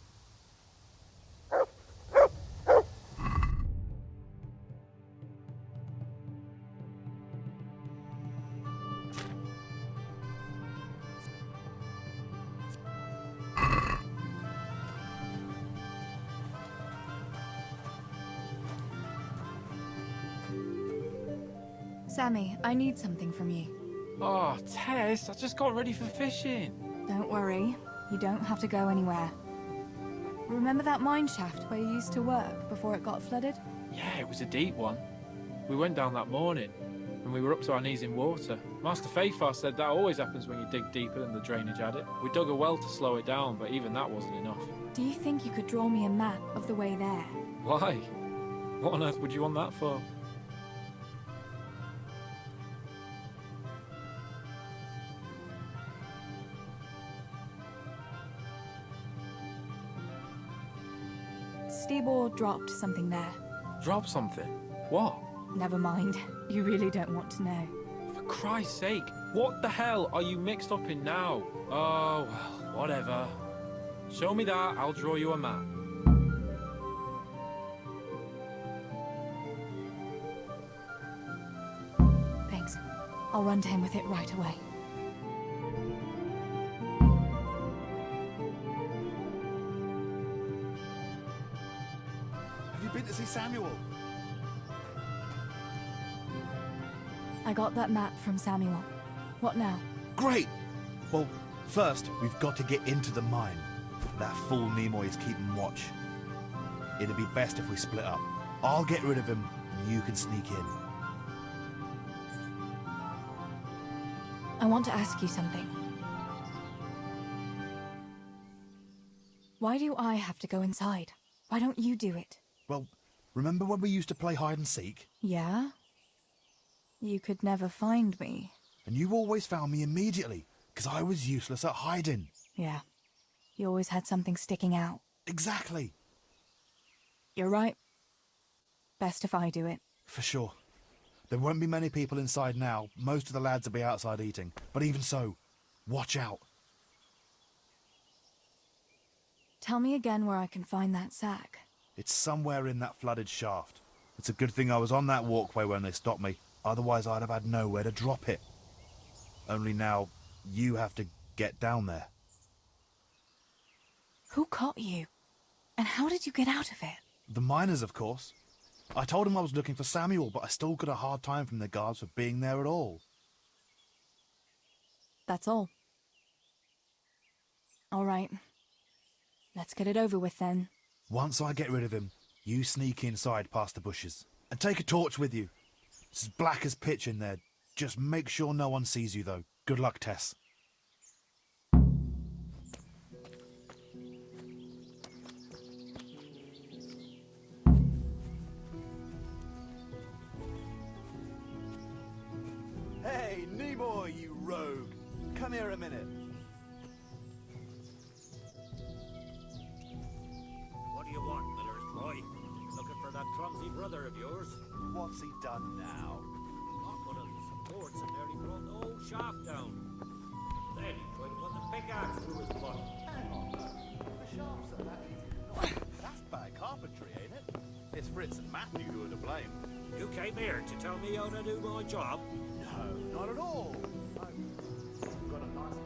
[SPEAKER 10] Sammy, I need something from you.
[SPEAKER 25] Oh, Tess, I just got ready for fishing.
[SPEAKER 10] Don't worry, you don't have to go anywhere. Remember that mine shaft where you used to work before it got flooded?
[SPEAKER 25] Yeah, it was a deep one. We went down that morning, and we were up to our knees in water. Master Fafar said that always happens when you dig deeper than the drainage had it. We dug a well to slow it down, but even that wasn't enough.
[SPEAKER 10] Do you think you could draw me a map of the way there?
[SPEAKER 25] Why? What on earth would you want that for?
[SPEAKER 10] Stibor dropped something there.
[SPEAKER 25] Drop something? What?
[SPEAKER 10] Never mind. You really don't want to know.
[SPEAKER 25] For Christ's sake, what the hell are you mixed up in now? Oh, well, whatever. Show me that, I'll draw you a map.
[SPEAKER 10] Thanks. I'll run to him with it right away.
[SPEAKER 5] Have you been to see Samuel?
[SPEAKER 10] I got that map from Samuel. What now?
[SPEAKER 5] Great! Well, first, we've got to get into the mine. That fool Nimoy is keeping watch. It'd be best if we split up. I'll get rid of him, and you can sneak in.
[SPEAKER 10] I want to ask you something. Why do I have to go inside? Why don't you do it?
[SPEAKER 5] Well, remember when we used to play hide and seek?
[SPEAKER 10] Yeah? You could never find me.
[SPEAKER 5] And you always found me immediately, because I was useless at hiding.
[SPEAKER 10] Yeah. You always had something sticking out.
[SPEAKER 5] Exactly.
[SPEAKER 10] You're right. Best if I do it.
[SPEAKER 5] For sure. There won't be many people inside now. Most of the lads will be outside eating. But even so, watch out.
[SPEAKER 10] Tell me again where I can find that sack.
[SPEAKER 5] It's somewhere in that flooded shaft. It's a good thing I was on that walkway when they stopped me. Otherwise, I'd have had nowhere to drop it. Only now, you have to get down there.
[SPEAKER 10] Who caught you? And how did you get out of it?
[SPEAKER 5] The miners, of course. I told him I was looking for Samuel, but I still got a hard time from the guards for being there at all.
[SPEAKER 10] That's all. All right. Let's get it over with then.
[SPEAKER 5] Once I get rid of him, you sneak inside past the bushes. And take a torch with you. It's as black as pitch in there. Just make sure no one sees you, though. Good luck, Tess.
[SPEAKER 14] Hey, Nimoy, you rogue! Come here a minute.
[SPEAKER 15] What do you want, Miller's Roy? Looking for that clumsy brother of yours?
[SPEAKER 14] What's he done now?
[SPEAKER 15] Knocked one of the supports and nearly brought the whole shaft down. Then he tried to put the pickaxe through his butt.
[SPEAKER 14] Hang on, the shafts are that easy to knock. That's bad carpentry, ain't it? It's Fritz and Matthew who are to blame.
[SPEAKER 15] You came here to tell me how to do my job?
[SPEAKER 14] No, not at all. I've got a nice...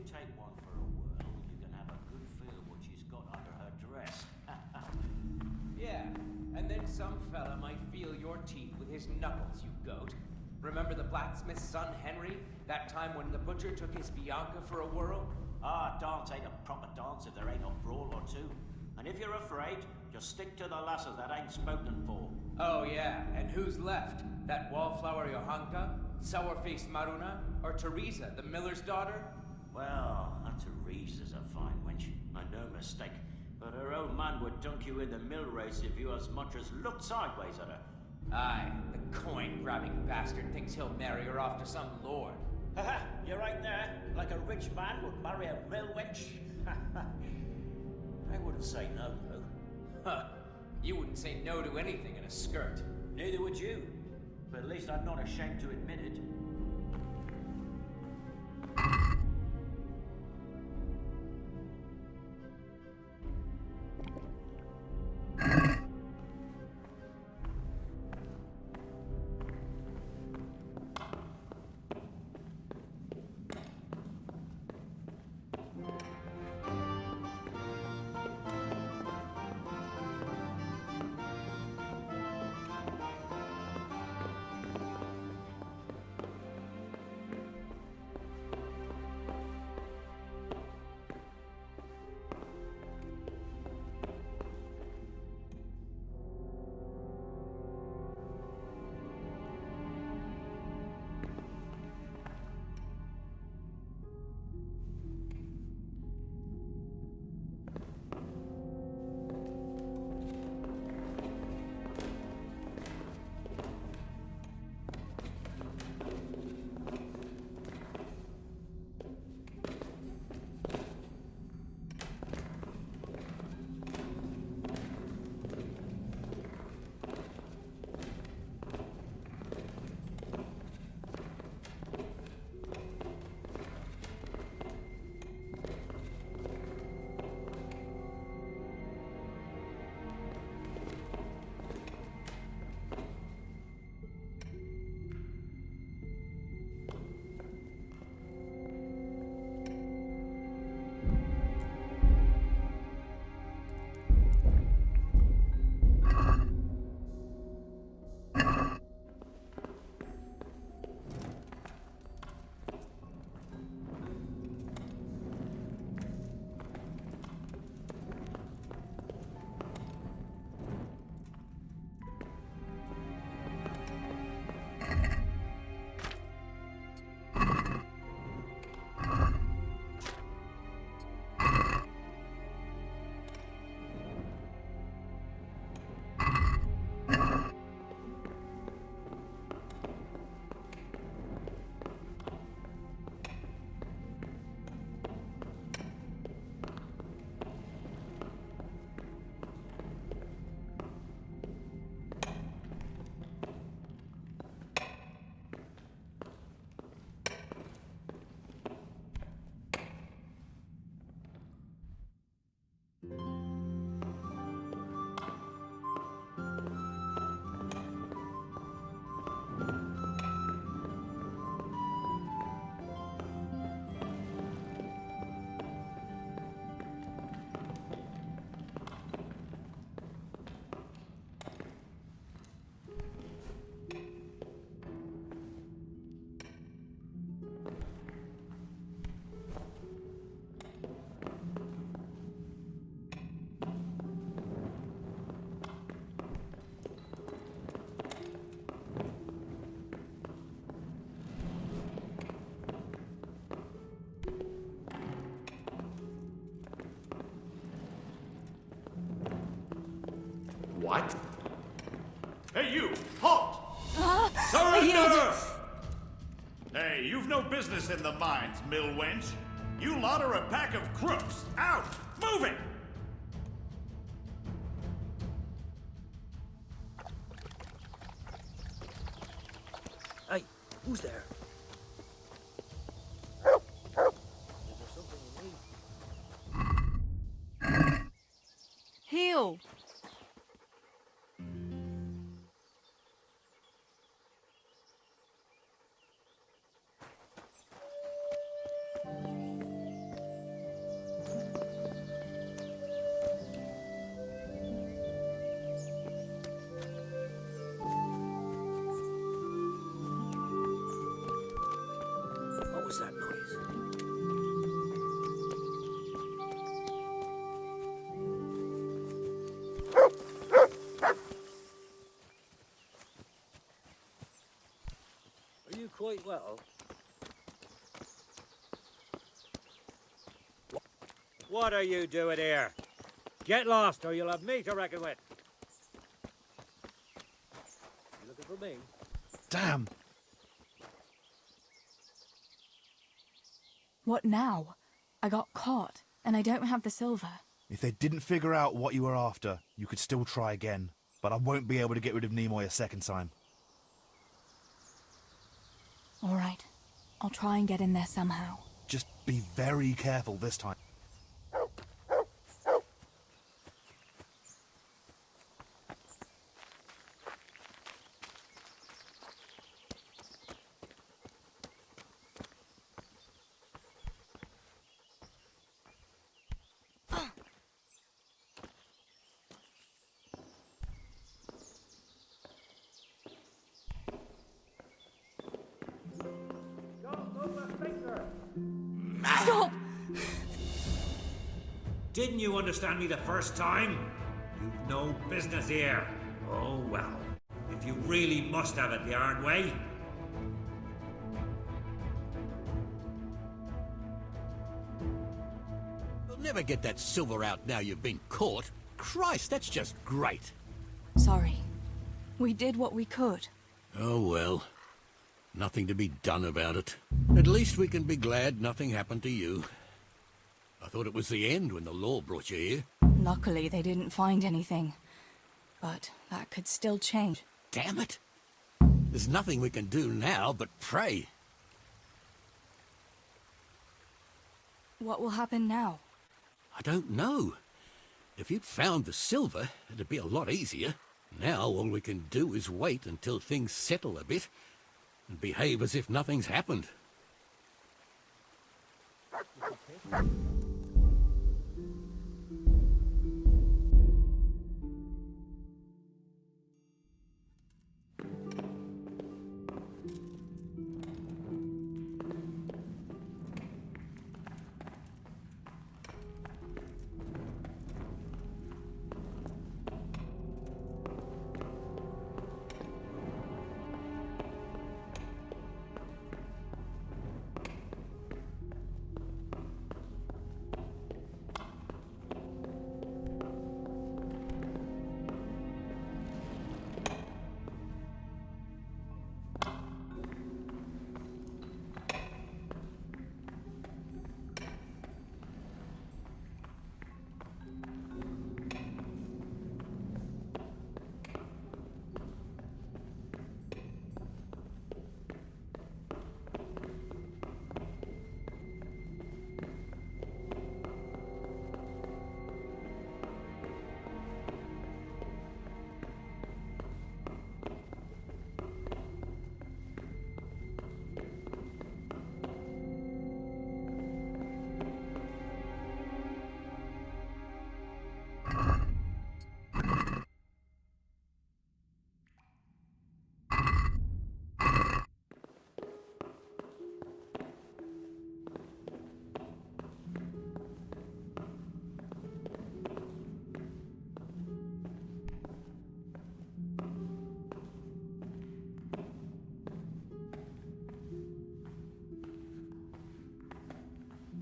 [SPEAKER 15] Take one for a whirl, you can have a good feel what she's got under her dress.
[SPEAKER 12] Yeah, and then some fella might feel your teeth with his knuckles, you goat. Remember the blacksmith's son, Henry? That time when the butcher took his Bianca for a whirl?
[SPEAKER 15] Ah, dance ain't a proper dance if there ain't a brawl or two. And if you're afraid, just stick to the lasses that ain't spoken for.
[SPEAKER 12] Oh yeah, and who's left? That wallflower Johanka? Sour-faced Maruna? Or Teresa, the miller's daughter?
[SPEAKER 15] Well, that Teresa's a fine wench, and no mistake. But her old man would dunk you in the mill race if you as much as looked sideways at her.
[SPEAKER 12] Aye, the coin-grabbing bastard thinks he'll marry her off to some lord.
[SPEAKER 15] Haha, you're right there. Like a rich man would marry a mill wench. I wouldn't say no, though.
[SPEAKER 12] Huh. You wouldn't say no to anything in a skirt.
[SPEAKER 15] Neither would you. But at least I'm not ashamed to admit it.
[SPEAKER 9] What? Hey, you! Halt!
[SPEAKER 10] Surrender!
[SPEAKER 14] Hey, you've no business in the mines, mill wench. You lot are a pack of crooks. Out! Move it!
[SPEAKER 13] Hey, who's there?
[SPEAKER 10] Heal!
[SPEAKER 13] What was that noise? Are you quite well?
[SPEAKER 17] What are you doing here? Get lost or you'll have me to reckon with.
[SPEAKER 13] You looking for me?
[SPEAKER 5] Damn!
[SPEAKER 10] What now? I got caught, and I don't have the silver.
[SPEAKER 5] If they didn't figure out what you were after, you could still try again. But I won't be able to get rid of Nimoy a second time.
[SPEAKER 10] All right. I'll try and get in there somehow.
[SPEAKER 5] Just be very careful this time.
[SPEAKER 10] Stop!
[SPEAKER 17] Didn't you understand me the first time? You've no business here. Oh well. If you really must have it the hard way.
[SPEAKER 3] You'll never get that silver out now you've been caught. Christ, that's just great.
[SPEAKER 10] Sorry. We did what we could.
[SPEAKER 3] Oh well. Nothing to be done about it. At least we can be glad nothing happened to you. I thought it was the end when the law brought you here.
[SPEAKER 10] Luckily, they didn't find anything. But that could still change.
[SPEAKER 3] Damn it! There's nothing we can do now but pray.
[SPEAKER 1] What will happen now?
[SPEAKER 3] I don't know. If you'd found the silver, it'd be a lot easier. Now all we can do is wait until things settle a bit and behave as if nothing's happened.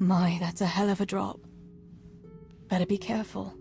[SPEAKER 1] My, that's a hell of a drop. Better be careful.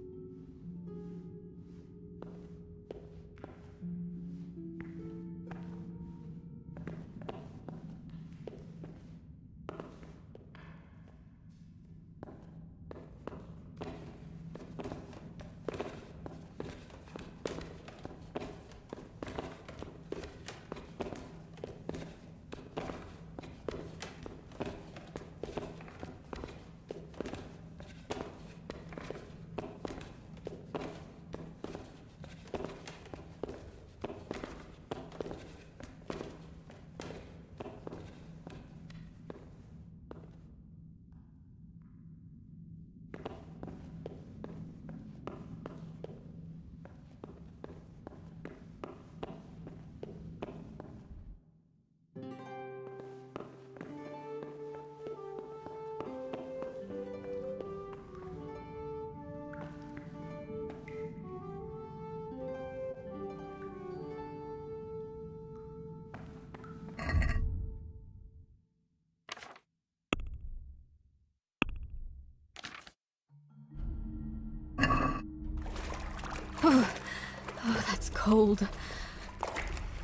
[SPEAKER 10] Oh, that's cold.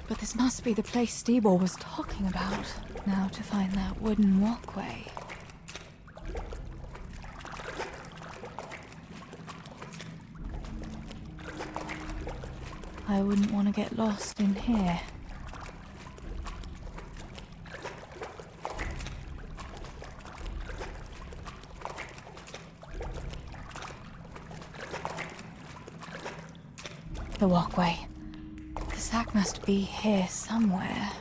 [SPEAKER 10] But this must be the place Steebor was talking about.
[SPEAKER 1] Now to find that wooden walkway. I wouldn't want to get lost in here. The walkway. The sack must be here somewhere.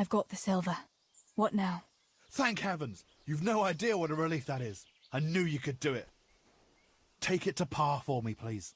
[SPEAKER 10] I've got the silver. What now?
[SPEAKER 5] Thank heavens! You've no idea what a relief that is. I knew you could do it. Take it to Pa for me, please.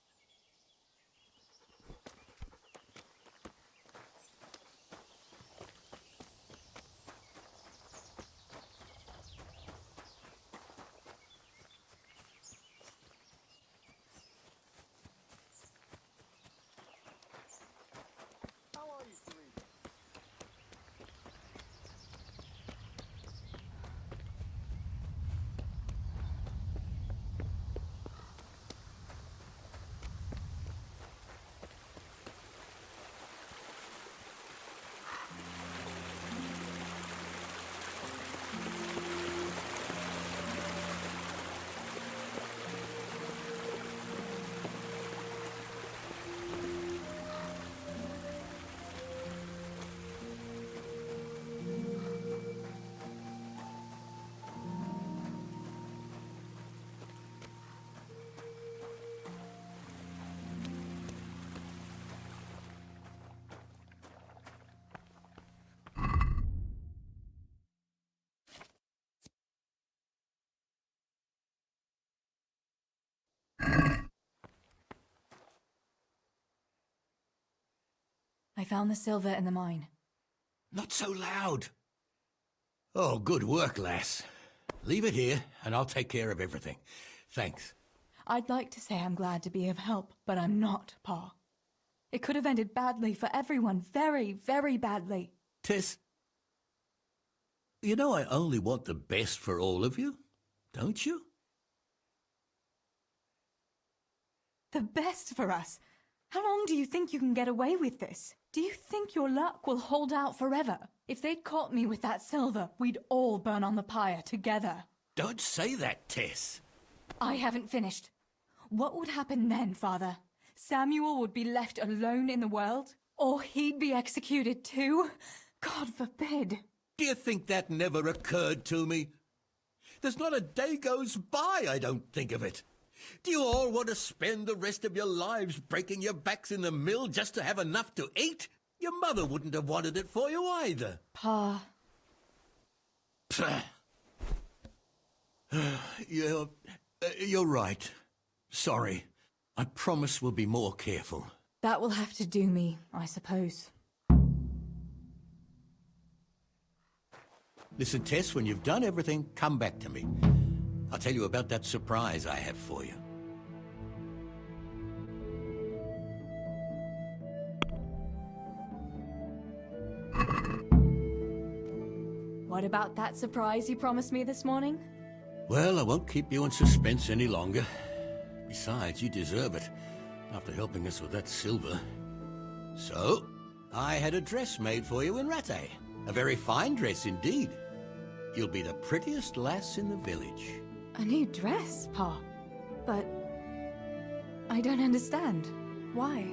[SPEAKER 10] I found the silver in the mine.
[SPEAKER 3] Not so loud. Oh, good work, lass. Leave it here, and I'll take care of everything. Thanks.
[SPEAKER 10] I'd like to say I'm glad to be of help, but I'm not, Pa. It could have ended badly for everyone. Very, very badly.
[SPEAKER 3] Tess, you know I only want the best for all of you, don't you?
[SPEAKER 10] The best for us? How long do you think you can get away with this? Do you think your luck will hold out forever? If they'd caught me with that silver, we'd all burn on the pyre together.
[SPEAKER 3] Don't say that, Tess.
[SPEAKER 10] I haven't finished. What would happen then, Father? Samuel would be left alone in the world? Or he'd be executed too? God forbid.
[SPEAKER 3] Do you think that never occurred to me? There's not a day goes by I don't think of it. Do you all want to spend the rest of your lives breaking your backs in the mill just to have enough to eat? Your mother wouldn't have wanted it for you either.
[SPEAKER 10] Pa.
[SPEAKER 3] You're right. Sorry. I promise we'll be more careful.
[SPEAKER 10] That will have to do me, I suppose.
[SPEAKER 3] Listen, Tess, when you've done everything, come back to me. I'll tell you about that surprise I have for you.
[SPEAKER 10] What about that surprise you promised me this morning?
[SPEAKER 3] Well, I won't keep you in suspense any longer. Besides, you deserve it, after helping us with that silver. So, I had a dress made for you in Rattay. A very fine dress indeed. You'll be the prettiest lass in the village.
[SPEAKER 10] A new dress, Pa. But I don't understand. Why?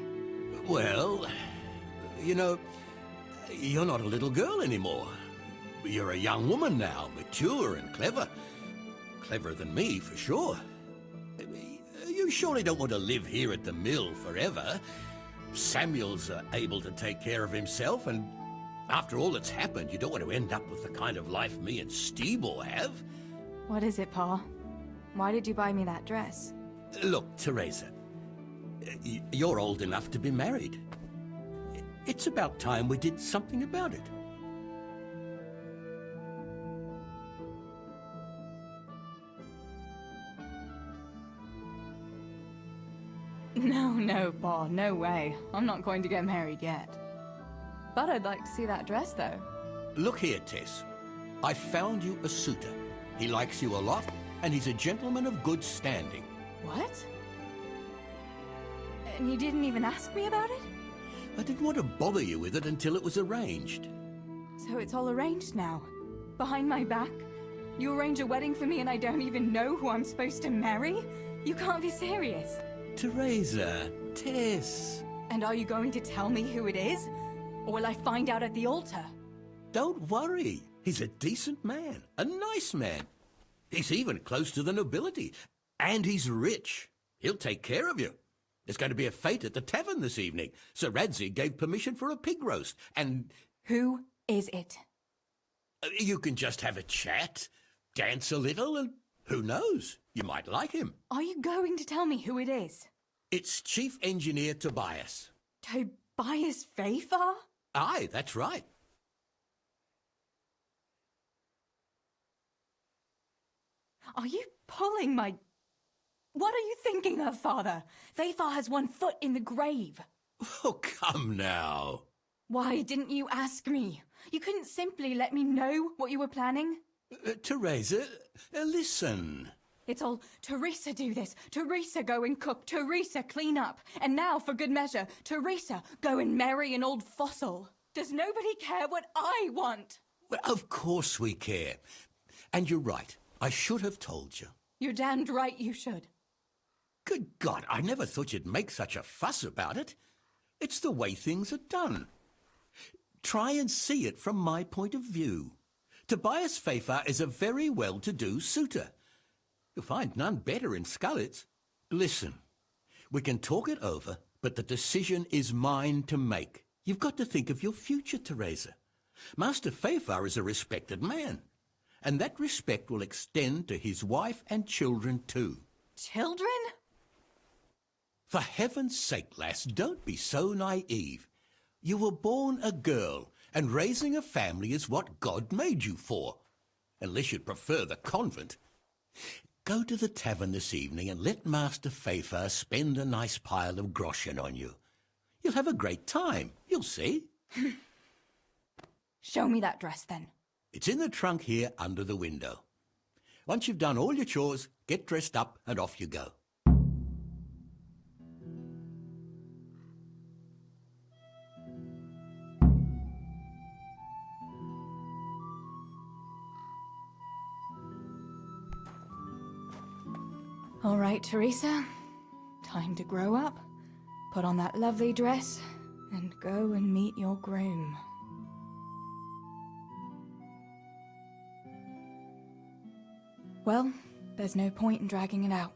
[SPEAKER 3] Well, you know, you're not a little girl anymore. You're a young woman now, mature and clever. Cleverer than me, for sure. You surely don't want to live here at the mill forever. Samuel's able to take care of himself, and after all that's happened, you don't want to end up with the kind of life me and Steve-Boy have.
[SPEAKER 10] What is it, Pa? Why did you buy me that dress?
[SPEAKER 3] Look, Teresa, you're old enough to be married. It's about time we did something about it.
[SPEAKER 10] No, Pa, no way. I'm not going to get married yet. But I'd like to see that dress, though.
[SPEAKER 3] Look here, Tess. I found you a suitor. He likes you a lot, and he's a gentleman of good standing.
[SPEAKER 10] What? And you didn't even ask me about it?
[SPEAKER 3] I didn't want to bother you with it until it was arranged.
[SPEAKER 10] So it's all arranged now? Behind my back? You arrange a wedding for me and I don't even know who I'm supposed to marry? You can't be serious.
[SPEAKER 3] Teresa, Tess.
[SPEAKER 10] And are you going to tell me who it is? Or will I find out at the altar?
[SPEAKER 3] Don't worry. He's a decent man, a nice man. He's even close to the nobility. And he's rich. He'll take care of you. There's going to be a fete at the tavern this evening. Sir Radzig gave permission for a pig roast, and...
[SPEAKER 10] Who is it?
[SPEAKER 3] You can just have a chat, dance a little, and who knows, you might like him.
[SPEAKER 10] Are you going to tell me who it is?
[SPEAKER 3] It's Chief Engineer Tobias.
[SPEAKER 10] Tobias Fafar?
[SPEAKER 3] Aye, that's right.
[SPEAKER 10] Are you pulling my... What are you thinking of, Father? Fafar has one foot in the grave.
[SPEAKER 3] Oh, come now.
[SPEAKER 10] Why didn't you ask me? You couldn't simply let me know what you were planning?
[SPEAKER 3] Teresa, listen.
[SPEAKER 10] It's all, Teresa do this, Teresa go and cook, Teresa clean up, and now, for good measure, Teresa go and marry an old fossil. Does nobody care what I want?
[SPEAKER 3] Well, of course we care. And you're right. I should have told you.
[SPEAKER 10] You're damned right you should.
[SPEAKER 3] Good God, I never thought you'd make such a fuss about it. It's the way things are done. Try and see it from my point of view. Tobias Fafar is a very well-to-do suitor. You'll find none better in Scullets. Listen, we can talk it over, but the decision is mine to make. You've got to think of your future, Teresa. Master Fafar is a respected man, and that respect will extend to his wife and children too.
[SPEAKER 10] Children?
[SPEAKER 3] For heaven's sake, lass, don't be so naive. You were born a girl, and raising a family is what God made you for. Unless you'd prefer the convent. Go to the tavern this evening and let Master Fafar spend a nice pile of groschen on you. You'll have a great time, you'll see.
[SPEAKER 10] Show me that dress, then.
[SPEAKER 3] It's in the trunk here under the window. Once you've done all your chores, get dressed up and off you go.
[SPEAKER 1] All right, Teresa. Time to grow up, put on that lovely dress, and go and meet your groom. Well, there's no point in dragging it out.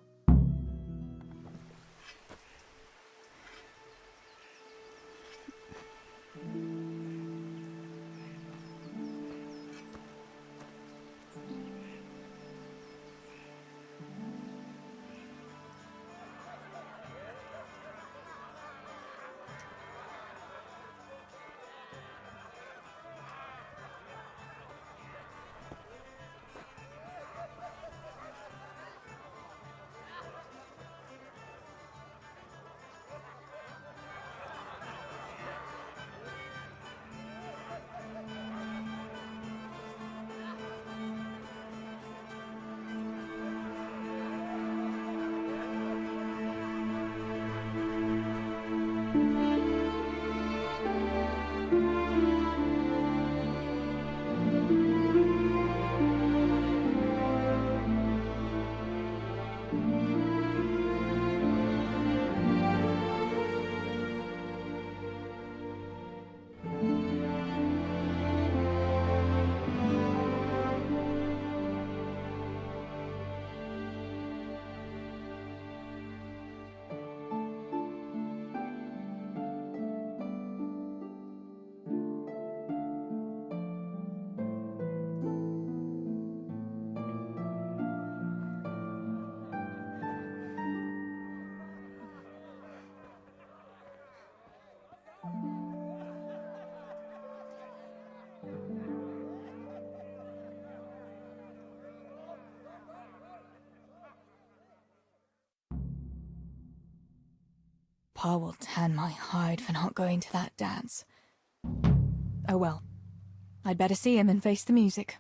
[SPEAKER 1] Pa will tan my hide for not going to that dance. Oh well, I'd better see him and face the music.